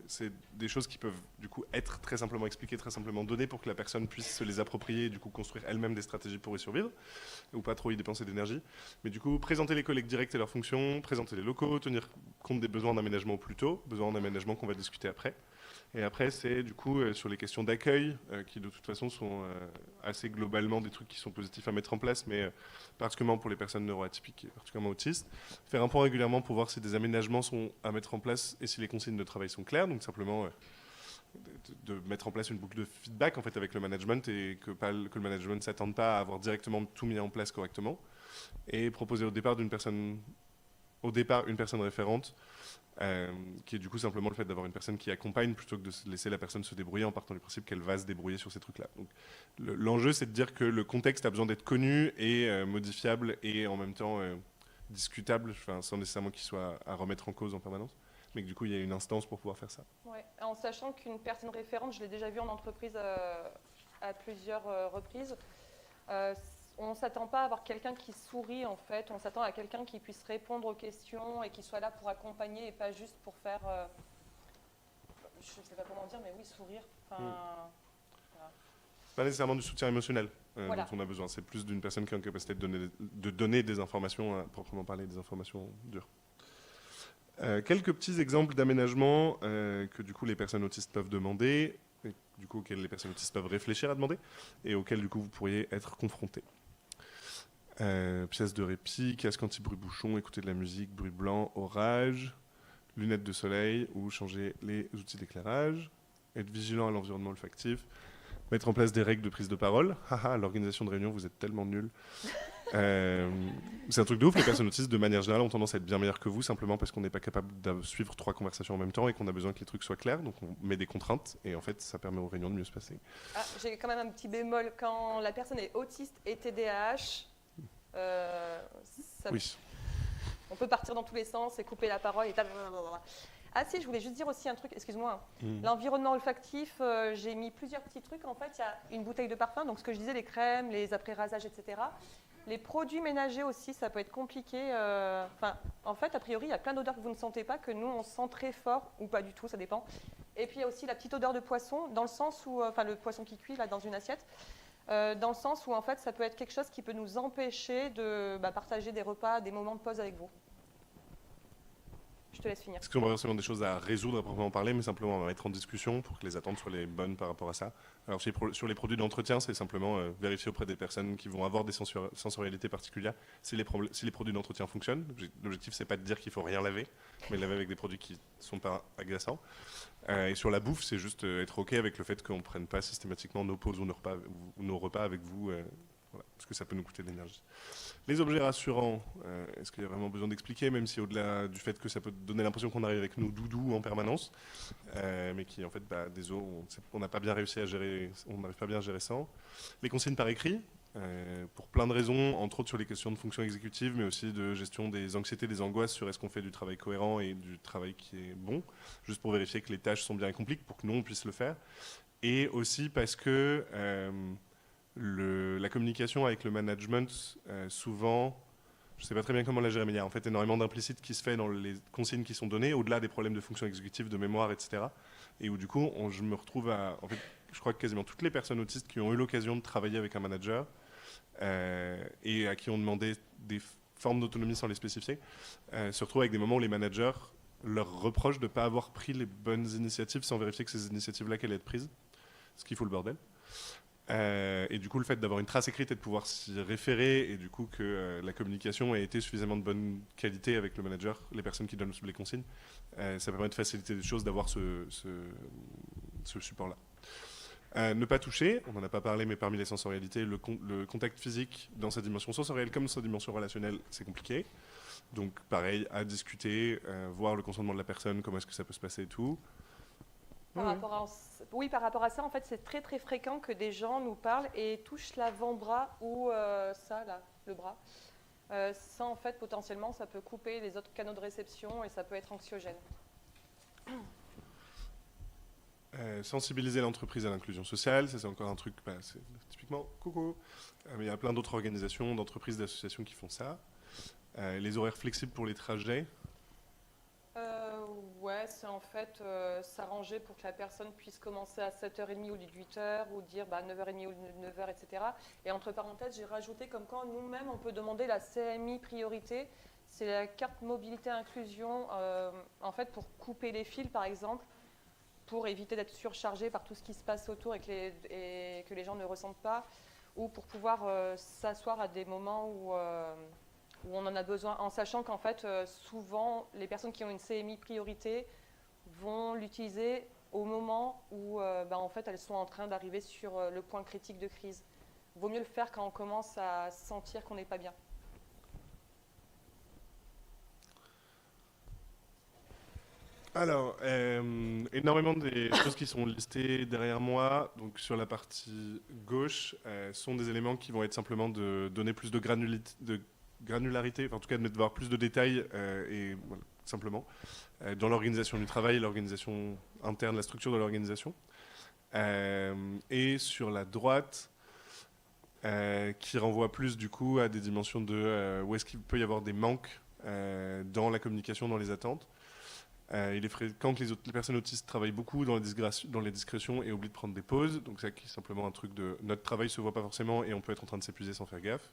c'est des choses qui peuvent du coup être très simplement expliquées, très simplement données pour que la personne puisse se les approprier et du coup construire elle-même des stratégies pour y survivre ou pas trop y dépenser d'énergie. Mais du coup, présenter les collègues directs et leurs fonctions, présenter les locaux, tenir compte des besoins d'aménagement plus tôt, besoins d'aménagement qu'on va discuter après. Et après, c'est du coup sur les questions d'accueil, qui de toute façon sont assez globalement des trucs qui sont positifs à mettre en place, mais particulièrement pour les personnes neuroatypiques et particulièrement autistes. Faire un point régulièrement pour voir si des aménagements sont à mettre en place et si les consignes de travail sont claires. Donc simplement de mettre en place une boucle de feedback en fait, avec le management et que le management ne s'attende pas à avoir directement tout mis en place correctement. Et proposer au départ une personne référente, qui est du coup simplement le fait d'avoir une personne qui accompagne plutôt que de laisser la personne se débrouiller en partant du principe qu'elle va se débrouiller sur ces trucs-là. Donc l'enjeu, c'est de dire que le contexte a besoin d'être connu et modifiable et en même temps discutable, sans nécessairement qu'il soit à remettre en cause en permanence, mais que du coup, il y a une instance pour pouvoir faire ça. Ouais. En sachant qu'une personne référente, je l'ai déjà vu en entreprise à plusieurs reprises, on ne s'attend pas à avoir quelqu'un qui sourit, en fait. On s'attend à quelqu'un qui puisse répondre aux questions et qui soit là pour accompagner et pas juste pour faire, je ne sais pas comment dire, mais oui, sourire. Enfin, Pas nécessairement du soutien émotionnel Voilà. dont on a besoin. C'est plus d'une personne qui est en capacité de donner des informations, à proprement parler, des informations dures. Quelques petits exemples d'aménagements que du coup les personnes autistes peuvent demander, et du coup auxquels les personnes autistes peuvent réfléchir à demander, et auxquels du coup vous pourriez être confrontés. Pièce de répit, casque anti-bruit bouchon, écouter de la musique, bruit blanc, orage, lunettes de soleil ou changer les outils d'éclairage, être vigilant à l'environnement olfactif, mettre en place des règles de prise de parole. Haha, l'organisation de réunion, vous êtes tellement nuls. C'est un truc de ouf, les personnes autistes de manière générale ont tendance à être bien meilleures que vous simplement parce qu'on n'est pas capable de suivre 3 conversations en même temps et qu'on a besoin que les trucs soient clairs, donc on met des contraintes et en fait ça permet aux réunions de mieux se passer. Ah, j'ai quand même un petit bémol. Quand la personne est autiste et TDAH, Oui. on peut partir dans tous les sens et couper la parole et Ah si, je voulais juste dire aussi un truc, excuse-moi. L'environnement olfactif, j'ai mis plusieurs petits trucs. En fait, il y a une bouteille de parfum, donc ce que je disais, les crèmes, les après-rasages, etc. Les produits ménagers aussi, ça peut être compliqué. En fait, a priori, il y a plein d'odeurs que vous ne sentez pas, que nous, on sent très fort, ou pas du tout, ça dépend. Et puis, il y a aussi la petite odeur de poisson, dans le sens où, le poisson qui cuit là, dans une assiette, dans le sens où, en fait, ça peut être quelque chose qui peut nous empêcher de partager des repas, des moments de pause avec vous. Je te laisse finir. Est-ce qu'on va forcément des choses à résoudre à proprement parler, mais simplement on va mettre en discussion pour que les attentes soient les bonnes par rapport à ça. Alors sur les produits d'entretien, c'est simplement vérifier auprès des personnes qui vont avoir des sensorialités particulières si les produits d'entretien fonctionnent. L'objectif, c'est pas de dire qu'il faut rien laver, mais laver avec des produits qui sont pas agaçants. Et sur la bouffe, c'est juste être OK avec le fait qu'on ne prenne pas systématiquement nos pauses ou nos repas avec vous, voilà, parce que ça peut nous coûter de l'énergie. Les objets rassurants, est-ce qu'il y a vraiment besoin d'expliquer, même si au-delà du fait que ça peut donner l'impression qu'on arrive avec nos doudous en permanence, mais qui en fait, désolé, on n'a pas bien réussi à gérer, on n'arrive pas bien à gérer ça. Les consignes par écrit, pour plein de raisons, entre autres sur les questions de fonction exécutive, mais aussi de gestion des anxiétés, des angoisses sur est-ce qu'on fait du travail cohérent et du travail qui est bon, juste pour vérifier que les tâches sont bien accomplies, pour que nous, on puisse le faire. Et aussi parce que la communication avec le management, souvent, je ne sais pas très bien comment la gérer, mais il y a en fait énormément d'implicite qui se fait dans les consignes qui sont données, au-delà des problèmes de fonction exécutive, de mémoire, etc. Et où du coup, je me retrouve en fait, je crois que quasiment toutes les personnes autistes qui ont eu l'occasion de travailler avec un manager et à qui on demandait des formes d'autonomie sans les spécifier, se retrouvent avec des moments où les managers leur reprochent de ne pas avoir pris les bonnes initiatives sans vérifier que ces initiatives-là allaient être prises, ce qui fout le bordel. Et du coup, le fait d'avoir une trace écrite et de pouvoir s'y référer, et du coup que la communication ait été suffisamment de bonne qualité avec le manager, les personnes qui donnent les consignes, ça permet de faciliter les choses d'avoir ce support-là. Ne pas toucher, on n'en a pas parlé, mais parmi les sensorialités, le contact physique dans sa dimension sensorielle comme dans sa dimension relationnelle, c'est compliqué. Donc pareil, à discuter, voir le consentement de la personne, comment est-ce que ça peut se passer et tout. Par rapport à ça, en fait, c'est très très fréquent que des gens nous parlent et touchent l'avant-bras ou ça, là, le bras. Ça, en fait, potentiellement, ça peut couper les autres canaux de réception et ça peut être anxiogène. Sensibiliser l'entreprise à l'inclusion sociale, ça c'est encore un truc, c'est typiquement, coucou, mais il y a plein d'autres organisations, d'entreprises, d'associations qui font ça. Les horaires flexibles pour les trajets. Ouais, c'est en fait s'arranger pour que la personne puisse commencer à 7h30 au lieu de 8h ou dire 9h30 ou 9h, etc. Et entre parenthèses, j'ai rajouté comme quand nous-mêmes, on peut demander la CMI priorité. C'est la carte mobilité inclusion, en fait, pour couper les fils, par exemple, pour éviter d'être surchargé par tout ce qui se passe autour et que les gens ne ressentent pas, ou pour pouvoir s'asseoir à des moments où on en a besoin, en sachant qu'en fait, souvent, les personnes qui ont une CMI priorité vont l'utiliser au moment où en fait, elles sont en train d'arriver sur le point critique de crise. Il vaut mieux le faire quand on commence à sentir qu'on n'est pas bien. Alors, énormément des choses qui sont listées derrière moi, donc sur la partie gauche, sont des éléments qui vont être simplement de donner plus de granularité, enfin, en tout cas d'avoir plus de détails, et voilà, simplement, dans l'organisation du travail, l'organisation interne, la structure de l'organisation. Et sur la droite, qui renvoie plus du coup à des dimensions de où est-ce qu'il peut y avoir des manques dans la communication, dans les attentes. Il est fréquent que les personnes autistes travaillent beaucoup dans les discrétions et oublient de prendre des pauses. Donc c'est simplement un truc de notre travail se voit pas forcément et on peut être en train de s'épuiser sans faire gaffe.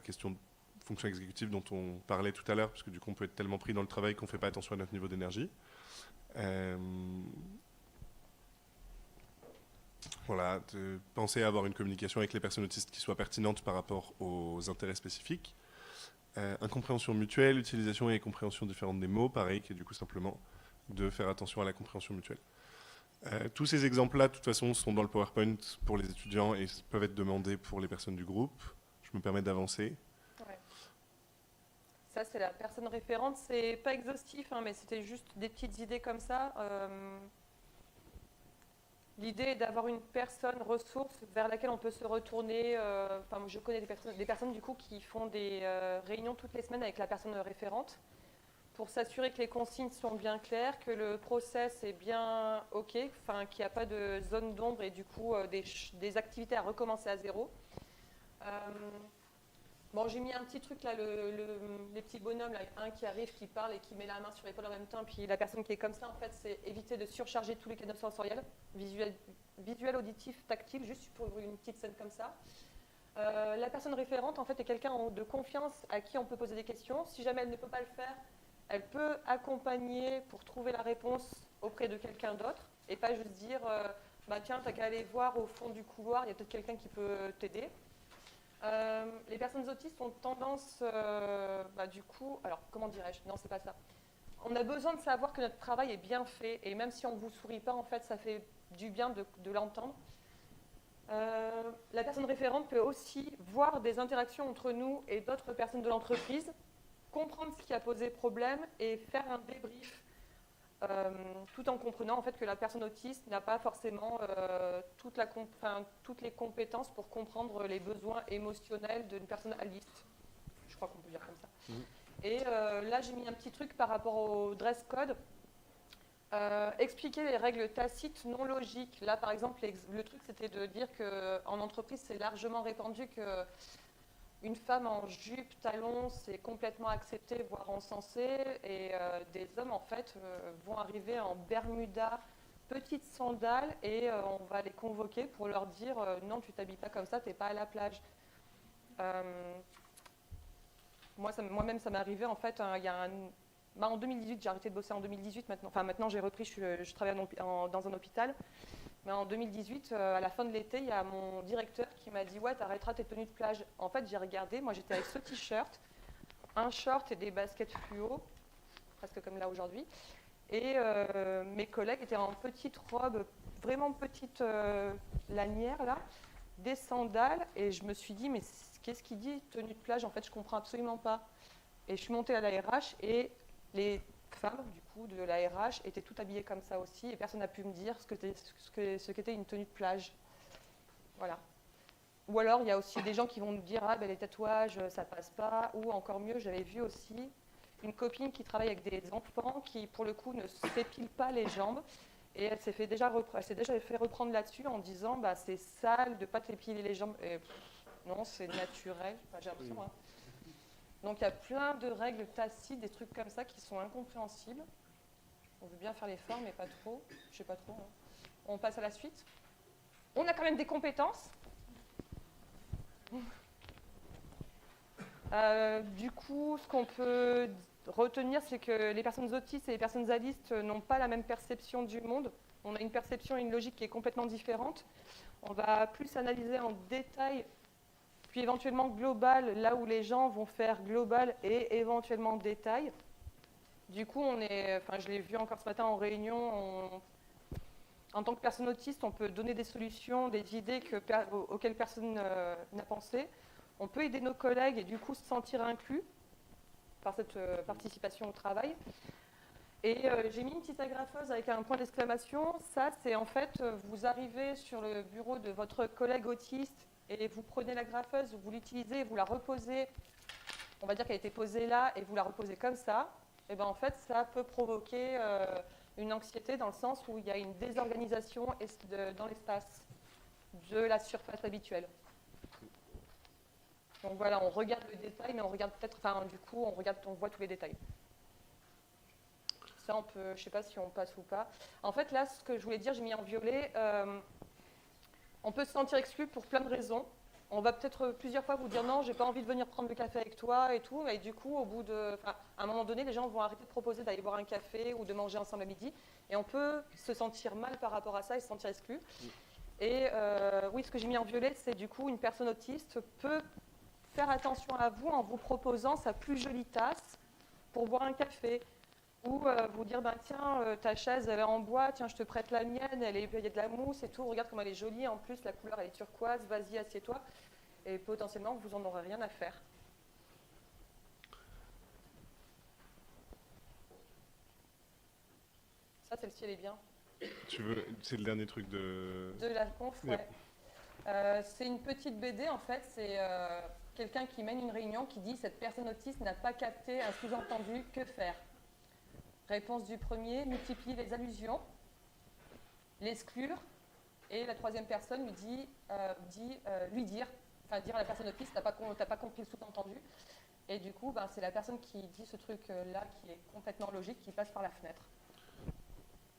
Question de fonction exécutive dont on parlait tout à l'heure, parce que du coup on peut être tellement pris dans le travail qu'on fait pas attention à notre niveau d'énergie. Voilà, de penser à avoir une communication avec les personnes autistes qui soit pertinente par rapport aux intérêts spécifiques. Incompréhension mutuelle, utilisation et compréhension différente des mots, pareil, qui est du coup simplement de faire attention à la compréhension mutuelle. Tous ces exemples-là, de toute façon, sont dans le PowerPoint pour les étudiants et peuvent être demandés pour les personnes du groupe. Je me permets d'avancer. Ouais. Ça, c'est la personne référente. C'est pas exhaustif, hein, mais c'était juste des petites idées comme ça. L'idée est d'avoir une personne ressource vers laquelle on peut se retourner. Je connais des personnes du coup qui font des réunions toutes les semaines avec la personne référente pour s'assurer que les consignes sont bien claires, que le process est bien OK, qu'il n'y a pas de zone d'ombre et du coup des activités à recommencer à zéro. J'ai mis un petit truc là, les petits bonhommes, là, un qui arrive, qui parle et qui met la main sur l'épaule en même temps, puis la personne qui est comme ça, en fait, c'est éviter de surcharger tous les canaux sensoriels, visuel, auditif, tactile, juste pour une petite scène comme ça. La personne référente, en fait, est quelqu'un de confiance à qui on peut poser des questions. Si jamais elle ne peut pas le faire, elle peut accompagner pour trouver la réponse auprès de quelqu'un d'autre, et pas juste dire, tiens, t'as qu'à aller voir au fond du couloir, il y a peut-être quelqu'un qui peut t'aider. Les personnes autistes ont tendance, du coup, alors comment dirais-je? Non, c'est pas ça. On a besoin de savoir que notre travail est bien fait, et même si on ne vous sourit pas, en fait, ça fait du bien de l'entendre. La personne référente peut aussi voir des interactions entre nous et d'autres personnes de l'entreprise, comprendre ce qui a posé problème et faire un débrief. Tout en comprenant en fait que la personne autiste n'a pas forcément toutes les compétences pour comprendre les besoins émotionnels d'une personne aliste. Je crois qu'on peut dire comme ça. Et là, j'ai mis un petit truc par rapport au dress code. Expliquer les règles tacites non logiques. Là, par exemple, le truc, c'était de dire qu'en entreprise, c'est largement répandu que une femme en jupe, talons, c'est complètement accepté, voire encensé. Et des hommes, en fait, vont arriver en bermuda, petites sandales, et on va les convoquer pour leur dire non, tu t'habilles pas comme ça, t'es pas à la plage. Moi-même, ça m'est arrivé, en fait, il y a en 2018, j'ai arrêté de bosser en 2018 maintenant. Enfin, maintenant, j'ai repris, je travaille dans un hôpital. Mais en 2018, à la fin de l'été, il y a mon directeur qui m'a dit « Ouais, t'arrêteras tes tenues de plage ». En fait, j'ai regardé, moi j'étais avec ce t-shirt, un short et des baskets fluo, presque comme là aujourd'hui. Et mes collègues étaient en petite robe, vraiment petite lanière là, des sandales. Et je me suis dit « Mais qu'est-ce qu'il dit, tenue de plage ?» En fait, je comprends absolument pas. Et je suis montée à la RH et les femmes du coup de la RH étaient toutes habillées comme ça aussi et personne n'a pu me dire ce qu'était une tenue de plage. Voilà. Ou alors il y a aussi des gens qui vont nous dire les tatouages ça passe pas, ou encore mieux, j'avais vu aussi une copine qui travaille avec des enfants qui pour le coup ne s'épile pas les jambes et elle s'est déjà fait reprendre là-dessus en disant c'est sale de pas t'épiler les jambes. Et, non, c'est naturel, j'ai l'impression. Hein. Donc il y a plein de règles tacites, des trucs comme ça qui sont incompréhensibles. On veut bien faire l'effort, mais pas trop. Je sais pas trop. Hein. On passe à la suite. On a quand même des compétences. Du coup, ce qu'on peut retenir, c'est que les personnes autistes et les personnes alistes n'ont pas la même perception du monde. On a une perception et une logique qui est complètement différente. On va plus analyser en détail puis éventuellement global, là où les gens vont faire global et éventuellement détail. Du coup, je l'ai vu encore ce matin en réunion, en tant que personne autiste, on peut donner des solutions, des idées auxquelles personne n'a pensé. On peut aider nos collègues et du coup se sentir inclus par cette participation au travail. Et j'ai mis une petite agrafeuse avec un point d'exclamation. Ça, c'est en fait, vous arrivez sur le bureau de votre collègue autiste et vous prenez la graffeuse, vous l'utilisez, vous la reposez, on va dire qu'elle a été posée là, et vous la reposez comme ça, et en fait, ça peut provoquer une anxiété dans le sens où il y a une désorganisation dans l'espace de la surface habituelle. Donc voilà, on regarde le détail, mais on regarde peut-être, du coup, on voit tous les détails. Ça, je ne sais pas si on passe ou pas. En fait, là, ce que je voulais dire, j'ai mis en violet. On peut se sentir exclu pour plein de raisons. On va peut-être plusieurs fois vous dire non, j'ai pas envie de venir prendre le café avec toi et tout. Et du coup, à un moment donné, les gens vont arrêter de proposer d'aller boire un café ou de manger ensemble à midi. Et on peut se sentir mal par rapport à ça et se sentir exclu. Et oui, ce que j'ai mis en violet, c'est du coup, une personne autiste peut faire attention à vous en vous proposant sa plus jolie tasse pour boire un café. Ou vous dire, tiens, ta chaise, elle est en bois, tiens, je te prête la mienne, il y a de la mousse et tout, regarde comme elle est jolie, en plus, la couleur, elle est turquoise, vas-y, assieds-toi. Et potentiellement, vous n'en aurez rien à faire. Ça, celle-ci, elle est bien. C'est le dernier truc de la conf, ouais. C'est une petite BD, en fait, c'est quelqu'un qui mène une réunion qui dit « Cette personne autiste n'a pas capté un sous-entendu, que faire ?» Réponse du premier, multiplier les allusions, l'exclure, et la troisième personne lui dire à la personne autiste, t'as pas compris le sous-entendu. Et du coup, c'est la personne qui dit ce truc-là qui est complètement logique, qui passe par la fenêtre.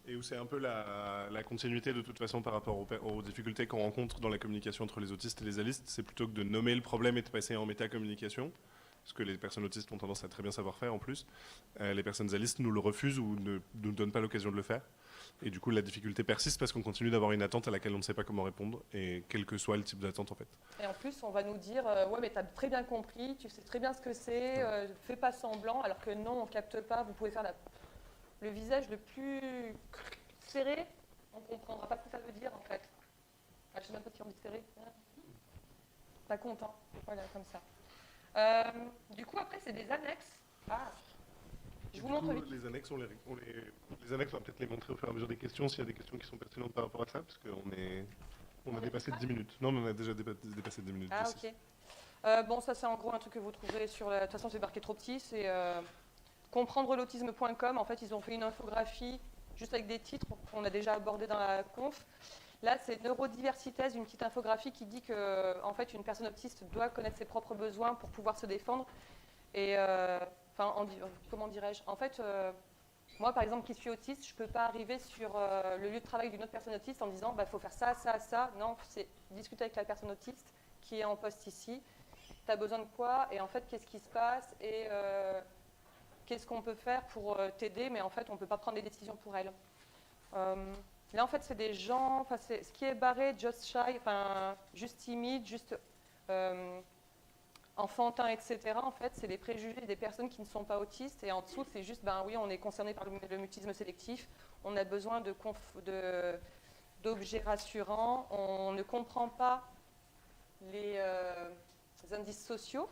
Et où c'est un peu la continuité de toute façon par rapport aux difficultés qu'on rencontre dans la communication entre les autistes et les alistes, c'est plutôt que de nommer le problème et de passer en métacommunication. Ce que les personnes autistes ont tendance à très bien savoir faire en plus. Les personnes alistes nous le refusent ou ne nous donnent pas l'occasion de le faire. Et du coup, la difficulté persiste parce qu'on continue d'avoir une attente à laquelle on ne sait pas comment répondre, et quel que soit le type d'attente en fait. Et en plus, on va nous dire ouais, mais tu as très bien compris, tu sais très bien ce que c'est, fais pas semblant, alors que non, on capte pas. Vous pouvez faire le visage le plus serré, on comprendra pas ce que ça veut dire en fait. Je sais même pas si on dit serré. Pas content, voilà, comme ça. Du coup, après, c'est des annexes. Je vous montre vite. Les annexes, les annexes, on va peut-être les montrer au fur et à mesure des questions, s'il y a des questions qui sont pertinentes par rapport à ça, parce qu'on a dépassé de 10 minutes. Non, mais on a déjà dépassé de 10 minutes. Ok. Bon, ça, c'est en gros un truc que vous trouverez sur la... De toute façon, c'est marqué trop petit. C'est comprendrelautisme.com. En fait, ils ont fait une infographie juste avec des titres qu'on a déjà abordés dans la conf. Là, c'est Neurodiversitèse, une petite infographie qui dit que, en fait, une personne autiste doit connaître ses propres besoins pour pouvoir se défendre. Et, comment dirais-je ? En fait, moi, par exemple, qui suis autiste, je ne peux pas arriver sur le lieu de travail d'une autre personne autiste en disant, faut faire ça, ça, ça. Non, c'est discuter avec la personne autiste qui est en poste ici. Tu as besoin de quoi ? Et en fait, qu'est-ce qui se passe ? Et qu'est-ce qu'on peut faire pour t'aider ? Mais en fait, on ne peut pas prendre des décisions pour elle. Là, en fait, c'est des gens, ce qui est barré, just shy, juste timide, juste enfantin, etc. En fait, c'est des préjugés des personnes qui ne sont pas autistes. Et en dessous, c'est juste, oui, on est concerné par le mutisme sélectif. On a besoin d'objets rassurants. On ne comprend pas les indices sociaux.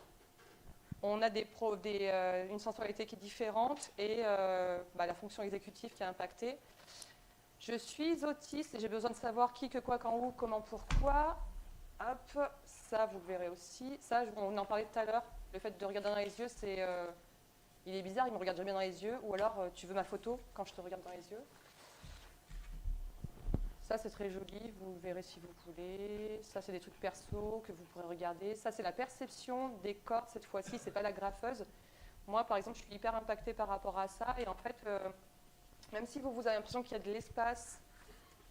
On a une sensualité qui est différente et la fonction exécutive qui est impactée. Je suis autiste et j'ai besoin de savoir qui, que, quoi, quand, où, comment, pourquoi. Hop, ça, vous le verrez aussi. Ça, on en parlait tout à l'heure. Le fait de regarder dans les yeux, il est bizarre, il me regarde jamais dans les yeux. Ou alors, tu veux ma photo quand je te regarde dans les yeux. Ça, c'est très joli, vous le verrez si vous voulez. Ça, c'est des trucs perso que vous pourrez regarder. Ça, c'est la perception des cordes cette fois-ci, c'est pas la graffeuse. Moi, par exemple, je suis hyper impactée par rapport à ça. Et en fait, même si vous avez l'impression qu'il y a de l'espace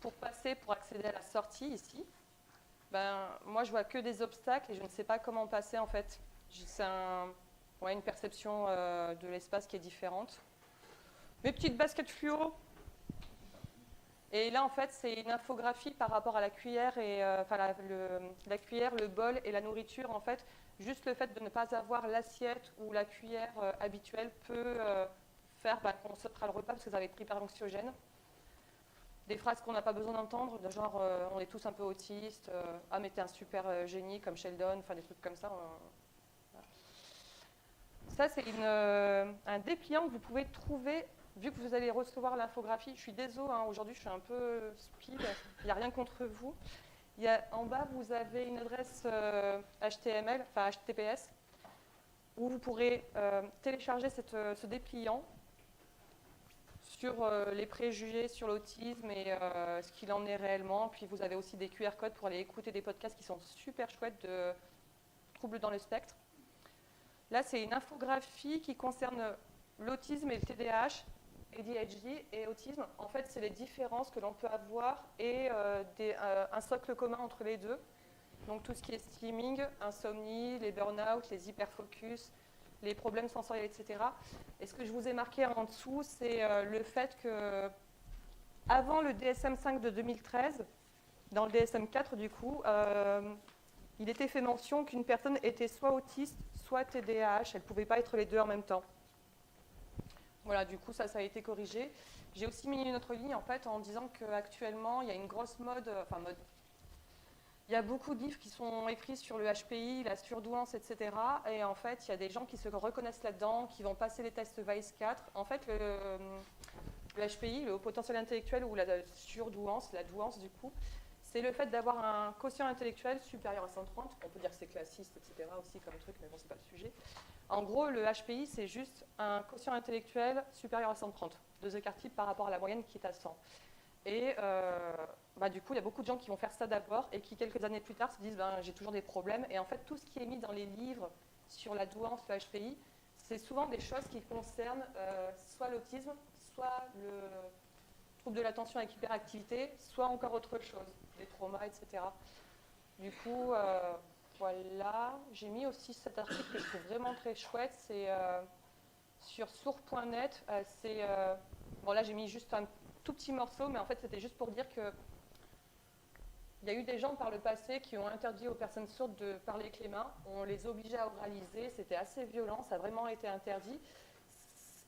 pour passer, pour accéder à la sortie ici, moi, je vois que des obstacles et je ne sais pas comment passer, en fait. C'est une perception de l'espace qui est différente. Mes petites baskets fluo. Et là, en fait, c'est une infographie par rapport à la cuillère, la cuillère, le bol et la nourriture. En fait, juste le fait de ne pas avoir l'assiette ou la cuillère habituelle peut faire qu'on sautera le repas parce que ça va être hyper anxiogène. Des phrases qu'on n'a pas besoin d'entendre, de genre on est tous un peu autistes, mais t'es un super génie comme Sheldon, des trucs comme ça. Voilà. Ça, c'est un dépliant que vous pouvez trouver. Vu que vous allez recevoir l'infographie, je suis désolée, aujourd'hui je suis un peu speed, il n'y a rien contre vous. En bas, vous avez une adresse HTML, HTTPS, où vous pourrez télécharger ce dépliant sur les préjugés sur l'autisme et ce qu'il en est réellement. Puis vous avez aussi des QR codes pour aller écouter des podcasts qui sont super chouettes de troubles dans le spectre. Là, c'est une infographie qui concerne l'autisme et le TDAH, ADHD et autisme. En fait, c'est les différences que l'on peut avoir et un socle commun entre les deux. Donc tout ce qui est stimming, insomnie, les burn-out, les hyperfocus, les problèmes sensoriels, etc. Et ce que je vous ai marqué en dessous, c'est le fait que avant le DSM-5 de 2013, dans le DSM-4 du coup, il était fait mention qu'une personne était soit autiste, soit TDAH. Elle ne pouvait pas être les deux en même temps. Voilà, du coup, ça a été corrigé. J'ai aussi mis une autre ligne en fait en disant qu'actuellement, il y a une grosse mode. Il y a beaucoup de livres qui sont écrits sur le HPI, la surdouance, etc. Et en fait, il y a des gens qui se reconnaissent là-dedans, qui vont passer les tests VICE-4. En fait, le HPI, le haut potentiel intellectuel, ou la surdouance, la douance du coup, c'est le fait d'avoir un quotient intellectuel supérieur à 130. On peut dire que c'est classiste, etc. aussi comme truc, mais bon, c'est pas le sujet. En gros, le HPI, c'est juste un quotient intellectuel supérieur à 130, 2 écarts types par rapport à la moyenne qui est à 100. Et du coup, il y a beaucoup de gens qui vont faire ça d'abord et qui, quelques années plus tard, se disent j'ai toujours des problèmes. Et en fait, tout ce qui est mis dans les livres sur la douance, le HPI, c'est souvent des choses qui concernent soit l'autisme, soit le trouble de l'attention avec hyperactivité, soit encore autre chose, des traumas, etc. Du coup, voilà. J'ai mis aussi cet article que je trouve vraiment très chouette. C'est sur sourd.net. Là, j'ai mis juste un tout petit morceau, mais en fait, c'était juste pour dire que il y a eu des gens par le passé qui ont interdit aux personnes sourdes de parler avec les mains. On les obligeait à oraliser. C'était assez violent. Ça a vraiment été interdit.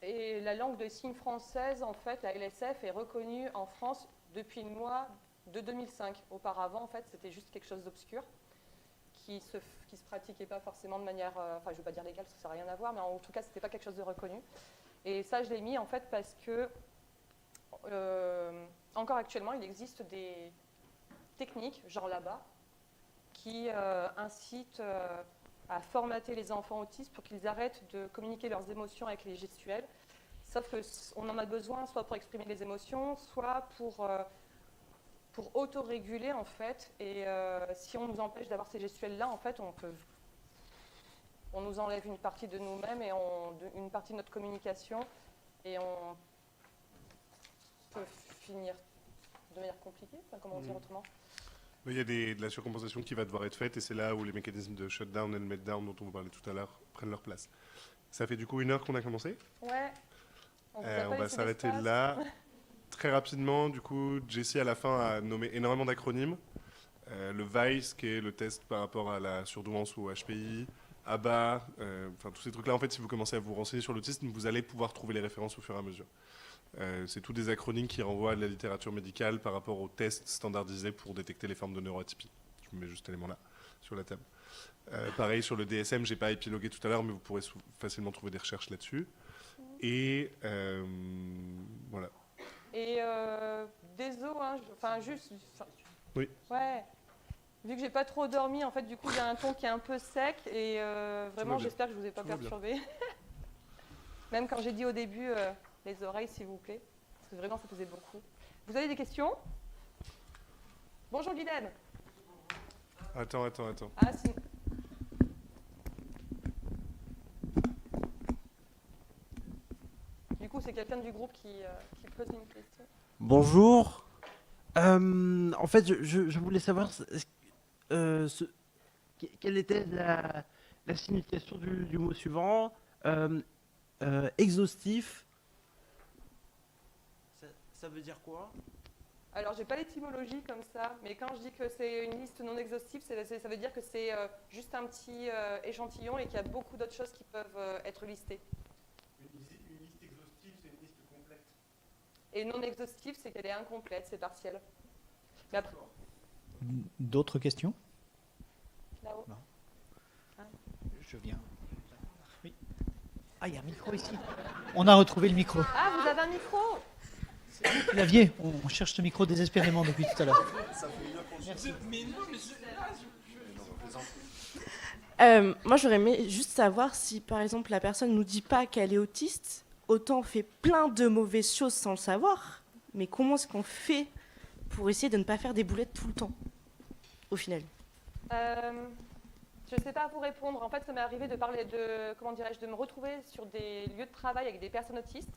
Et la langue de signes française, en fait, la LSF, est reconnue en France depuis une loi de 2005. Auparavant, en fait, c'était juste quelque chose d'obscur qui se pratiquait pas forcément de manière, je ne veux pas dire légale, ça n'a rien à voir, mais en tout cas, c'était pas quelque chose de reconnu. Et ça, je l'ai mis, en fait, parce que encore actuellement, il existe des techniques, genre là-bas, qui incitent à formater les enfants autistes pour qu'ils arrêtent de communiquer leurs émotions avec les gestuels. Sauf qu'on en a besoin soit pour exprimer les émotions, soit pour autoréguler, en fait. Et si on nous empêche d'avoir ces gestuels-là, en fait, on nous enlève une partie de nous-mêmes et une partie de notre communication. Et on peut finir de manière compliquée, comment dire autrement. Il y a de la surcompensation qui va devoir être faite et c'est là où les mécanismes de shutdown et de meltdown dont on parlait tout à l'heure prennent leur place. Ça fait du coup 1 heure qu'on a commencé. Ouais. On va s'arrêter là. Très rapidement, du coup, Jessie à la fin a nommé énormément d'acronymes. Le VICE, qui est le test par rapport à la surdouance ou au HPI, ABA, tous ces trucs-là, en fait, si vous commencez à vous renseigner sur l'autisme, vous allez pouvoir trouver les références au fur et à mesure. C'est tous des acronymes qui renvoient à de la littérature médicale par rapport aux tests standardisés pour détecter les formes de neuroatypie. Je vous mets juste cet élément-là sur la table. Pareil, sur le DSM, je n'ai pas épilogué tout à l'heure, mais vous pourrez facilement trouver des recherches là-dessus. Et voilà. Et désolé, juste... Oui. Ouais. Vu que j'ai pas trop dormi, en fait, du coup, il y a un ton qui est un peu sec et vraiment, j'espère que je vous ai pas perturbé. Même quand j'ai dit au début, les oreilles, s'il vous plaît, parce que vraiment, ça faisait beaucoup. Vous avez des questions? Bonjour, Guylaine. Attends. Ah, si... Du coup, c'est quelqu'un du groupe qui pose une question. Bonjour. En fait, je voulais savoir quelle était la signification du mot suivant. Exhaustif. Ça veut dire quoi? Alors, j'ai pas l'étymologie comme ça, mais quand je dis que c'est une liste non exhaustive, ça veut dire que c'est juste un petit échantillon et qu'il y a beaucoup d'autres choses qui peuvent être listées. Une liste exhaustive, c'est une liste complète. Et non exhaustive, c'est qu'elle est incomplète, c'est partiel. Mais après... D'autres questions? Là-haut. Non. Je viens. Oui. Ah, il y a un micro ici. On a retrouvé le micro. Ah, vous avez un micro? Clavier, on cherche ce micro désespérément depuis tout à l'heure. Merci. Moi, j'aurais aimé juste savoir si, par exemple, la personne nous dit pas qu'elle est autiste, autant on fait plein de mauvaises choses sans le savoir, mais comment est-ce qu'on fait pour essayer de ne pas faire des boulettes tout le temps, au final? Je ne sais pas vous répondre. En fait, ça m'est arrivé de parler de me retrouver sur des lieux de travail avec des personnes autistes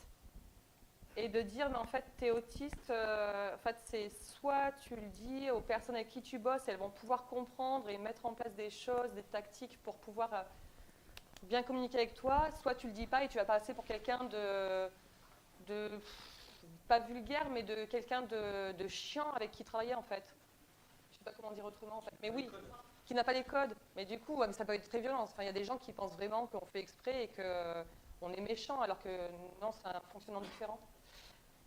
et de dire, mais en fait, tu es autiste. En fait, c'est soit tu le dis aux personnes avec qui tu bosses, elles vont pouvoir comprendre et mettre en place des choses, des tactiques pour pouvoir bien communiquer avec toi, soit tu le dis pas et tu vas passer pour quelqu'un de pas vulgaire, mais de quelqu'un de chiant avec qui travailler en fait. Je sais pas comment dire autrement en fait. Mais oui, qui n'a pas les codes. Mais du coup, ça peut être très violent. Enfin, il y a des gens qui pensent vraiment qu'on fait exprès et qu'on est méchant, alors que non, c'est un fonctionnement différent.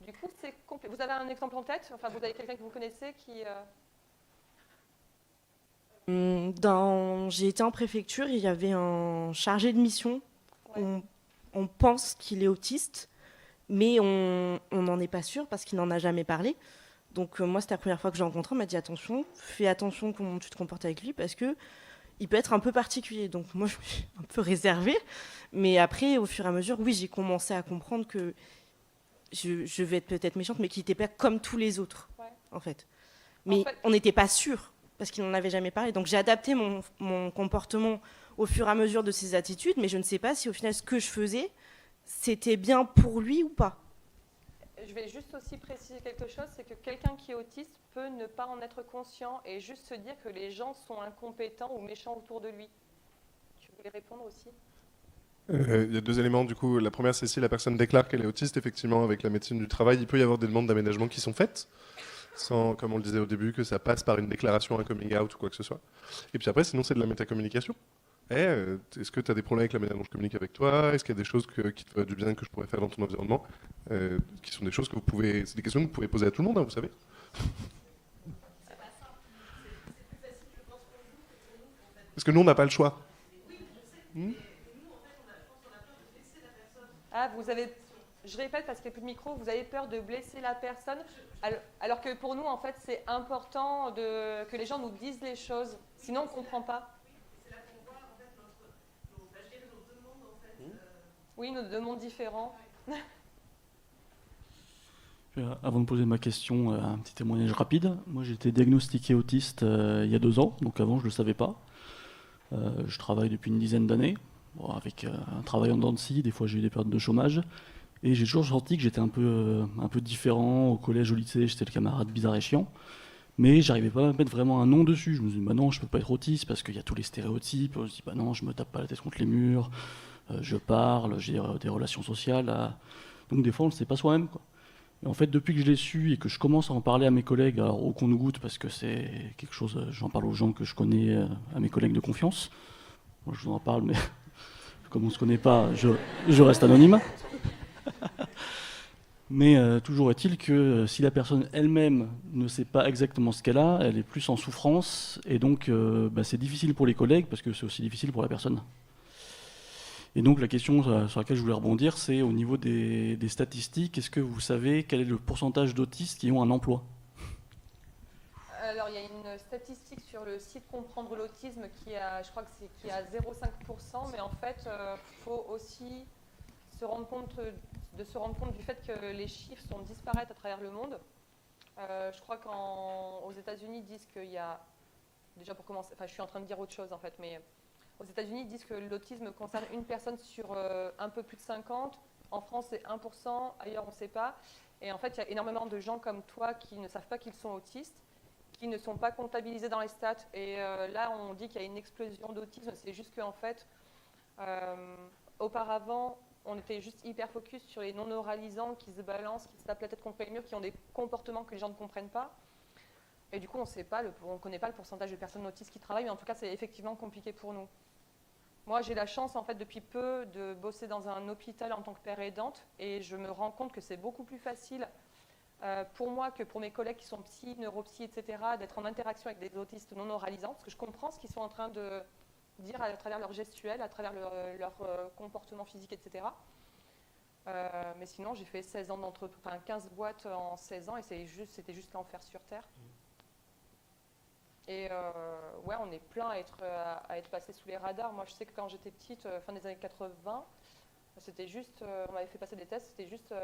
Du coup, c'est complet. Vous avez un exemple en tête? Enfin, vous avez quelqu'un que vous connaissez qui... J'ai été en préfecture, il y avait un chargé de mission. Ouais. On pense qu'il est autiste, mais on n'en est pas sûr parce qu'il n'en a jamais parlé. Donc moi, c'était la première fois que j'ai rencontré, on m'a dit attention, fais attention comment tu te comportes avec lui parce que il peut être un peu particulier. Donc moi, je me suis un peu réservée. Mais après, au fur et à mesure, oui, j'ai commencé à comprendre que je vais être peut-être méchante, mais qu'il n'était pas comme tous les autres, Ouais. en fait. Mais En fait- on n'était pas sûr parce qu'il n'en avait jamais parlé. Donc j'ai adapté mon comportement au fur et à mesure de ses attitudes, mais je ne sais pas si au final ce que je faisais, c'était bien pour lui ou pas. Je vais juste aussi préciser quelque chose, c'est que quelqu'un qui est autiste peut ne pas en être conscient et juste se dire que les gens sont incompétents ou méchants autour de lui. Tu voulais répondre aussi? Il y a deux éléments du coup. La première, c'est si la personne déclare qu'elle est autiste, effectivement, avec la médecine du travail, il peut y avoir des demandes d'aménagement qui sont faites, sans, comme on le disait au début, que ça passe par une déclaration, un coming out ou quoi que ce soit. Et puis après, sinon, c'est de la métacommunication. Est-ce que tu as des problèmes avec la manière dont je communique avec toi? Est-ce qu'il y a des choses qui te font du bien que je pourrais faire dans ton environnement? Qui sont des choses que vous pouvez... C'est des questions que vous pouvez poser à tout le monde, hein, vous savez. Parce que nous, on n'a pas le choix. Ah, je répète parce qu'il n'y a plus de micro, vous avez peur de blesser la personne, alors que pour nous, en fait, c'est important que les gens nous disent les choses, sinon on ne comprend pas. Oui, nos deux mondes différents. Avant de poser ma question, un petit témoignage rapide. Moi, j'ai été diagnostiqué autiste il y a 2 ans, donc avant, je ne le savais pas. Je travaille depuis une dizaine d'années, avec un travail en dents de scie, des fois j'ai eu des périodes de chômage, et j'ai toujours senti que j'étais un peu différent. Au collège, au lycée, j'étais le camarade bizarre et chiant, mais j'arrivais pas à mettre vraiment un nom dessus. Je me suis dit, bah non, je peux pas être autiste, parce qu'il y a tous les stéréotypes. Je me dis, bah non, je me tape pas la tête contre les murs, je parle, j'ai des relations sociales, donc des fois on ne le sait pas soi-même, quoi. Et en fait, depuis que je l'ai su et que je commence à en parler à mes collègues, alors au compte-gouttes, parce que c'est quelque chose, j'en parle aux gens que je connais, à mes collègues de confiance. Moi, je vous en parle, mais comme on ne se connaît pas, je reste anonyme. Mais toujours est-il que si la personne elle-même ne sait pas exactement ce qu'elle a, elle est plus en souffrance, et donc c'est difficile pour les collègues, parce que c'est aussi difficile pour la personne. Et donc la question sur laquelle je voulais rebondir, c'est au niveau des statistiques, est-ce que vous savez quel est le pourcentage d'autistes qui ont un emploi? Alors, il y a une statistique sur le site Comprendre l'autisme je crois que c'est qui est à 0,5%, mais en fait, il faut aussi se rendre compte du fait que les chiffres sont disparates à travers le monde. Je crois qu'aux États-Unis, ils disent qu'il y a, déjà pour commencer, enfin je suis en train de dire autre chose en fait, mais aux États-Unis, ils disent que l'autisme concerne une personne sur un peu plus de 50. En France, c'est 1%, ailleurs, on ne sait pas. Et en fait, il y a énormément de gens comme toi qui ne savent pas qu'ils sont autistes, qui ne sont pas comptabilisés dans les stats. Et là, on dit qu'il y a une explosion d'autisme. C'est juste qu'en fait, auparavant, on était juste hyper focus sur les non-oralisants qui se balancent, qui se tapent la tête contre les murs, qui ont des comportements que les gens ne comprennent pas. Et du coup, on ne connaît pas le pourcentage de personnes autistes qui travaillent, mais en tout cas, c'est effectivement compliqué pour nous. Moi, j'ai la chance, en fait, depuis peu, de bosser dans un hôpital en tant que père aidante, et je me rends compte que c'est beaucoup plus facile pour moi que pour mes collègues qui sont psy, neuropsy, etc., d'être en interaction avec des autistes non oralisants, parce que je comprends ce qu'ils sont en train de dire à travers leur gestuelle, à travers leur comportement physique, etc. Mais sinon, j'ai fait 15 boîtes en 16 ans, et c'était juste l'enfer sur Terre. Et ouais, on est plein à être passé sous les radars. Moi, je sais que quand j'étais petite, fin des années 80, c'était juste, on m'avait fait passer des tests, c'était juste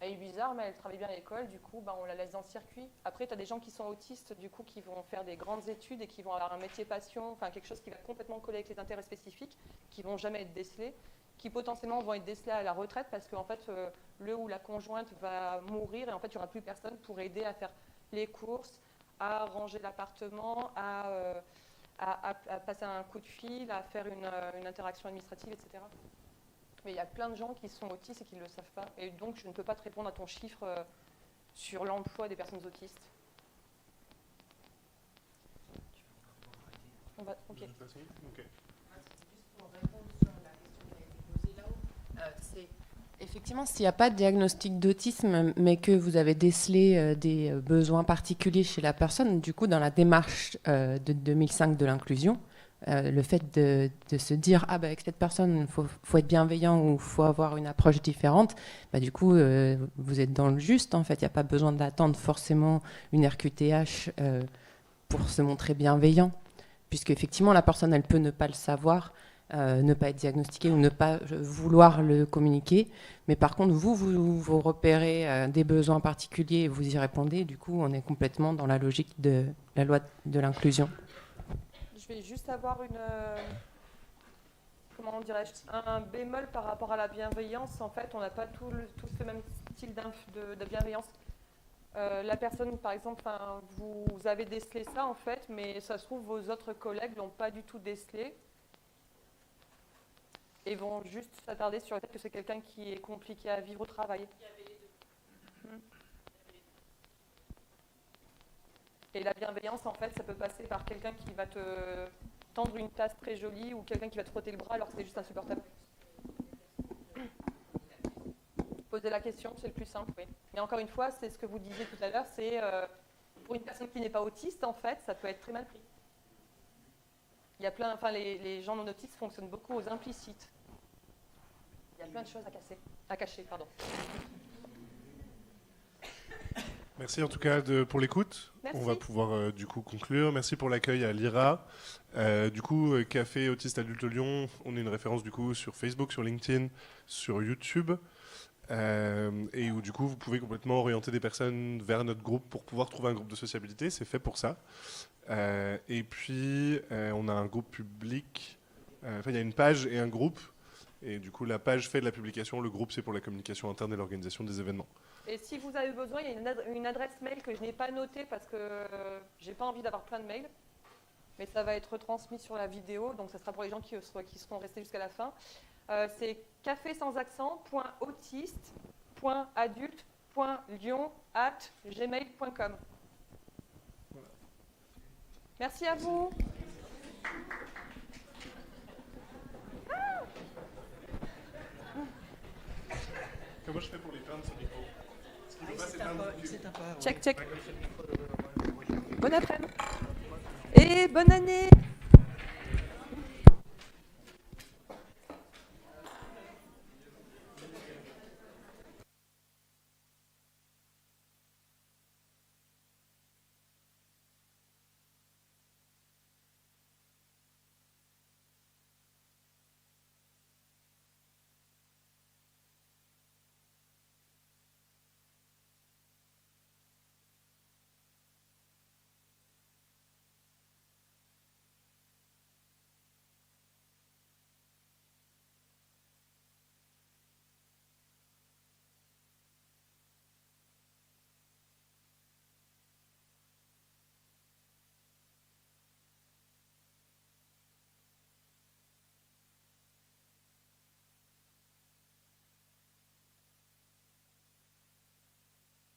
Elle est bizarre, mais elle travaille bien à l'école, du coup, on la laisse dans le circuit. Après, tu as des gens qui sont autistes, du coup, qui vont faire des grandes études et qui vont avoir un métier passion, enfin quelque chose qui va complètement coller avec les intérêts spécifiques, qui vont jamais être décelés, qui potentiellement vont être décelés à la retraite parce qu'en fait, le ou la conjointe va mourir et en fait, il n'y aura plus personne pour aider à faire les courses, à ranger l'appartement, à passer un coup de fil, à faire une interaction administrative, etc. Mais il y a plein de gens qui sont autistes et qui ne le savent pas. Et donc, je ne peux pas te répondre à ton chiffre sur l'emploi des personnes autistes. Ok. De toute façon, ok. Juste pour répondre sur la question qui a été posée là-haut, c'est effectivement s'il n'y a pas de diagnostic d'autisme, mais que vous avez décelé des besoins particuliers chez la personne, du coup, dans la démarche de 2005 de l'inclusion, le fait de se dire avec cette personne, il faut être bienveillant ou il faut avoir une approche différente, du coup, vous êtes dans le juste. En fait, il n'y a pas besoin d'attendre forcément une RQTH pour se montrer bienveillant, puisque effectivement, la personne, elle peut ne pas le savoir, ne pas être diagnostiquée ou ne pas vouloir le communiquer. Mais par contre, vous repérez des besoins particuliers et vous y répondez. Du coup, on est complètement dans la logique de la loi de l'inclusion. Je vais juste avoir un bémol par rapport à la bienveillance. En fait, on n'a pas tous le même style de bienveillance. La personne, par exemple, vous avez décelé ça, en fait, mais ça se trouve, vos autres collègues ne l'ont pas du tout décelé et vont juste s'attarder sur le fait que c'est quelqu'un qui est compliqué à vivre au travail. Et la bienveillance, en fait, ça peut passer par quelqu'un qui va te tendre une tasse très jolie ou quelqu'un qui va te frotter le bras alors que c'est juste insupportable. Poser la question, c'est le plus simple, oui. Mais encore une fois, c'est ce que vous disiez tout à l'heure, c'est pour une personne qui n'est pas autiste, en fait, ça peut être très mal pris. Il y a les gens non autistes fonctionnent beaucoup aux implicites. Il y a plein de choses à cacher. Merci en tout cas pour l'écoute. Merci. On va pouvoir du coup conclure. Merci pour l'accueil à l'IRA. Café Autiste Adulte Lyon, on est une référence du coup sur Facebook, sur LinkedIn, sur YouTube. Et où du coup vous pouvez complètement orienter des personnes vers notre groupe pour pouvoir trouver un groupe de sociabilité. C'est fait pour ça. Et puis on a un groupe public. Il y a une page et un groupe. Et du coup la page fait de la publication, le groupe c'est pour la communication interne et l'organisation des événements. Et si vous avez besoin, il y a une adresse mail que je n'ai pas notée parce que j'ai pas envie d'avoir plein de mails. Mais ça va être retransmis sur la vidéo, donc ça sera pour les gens qui seront restés jusqu'à la fin. C'est café sans accent.autiste.adulte.lyon@gmail.com. Voilà. Merci à vous. Comment je fais pour l'éteindre ce micro? Check. Bon après-midi. Et bonne année.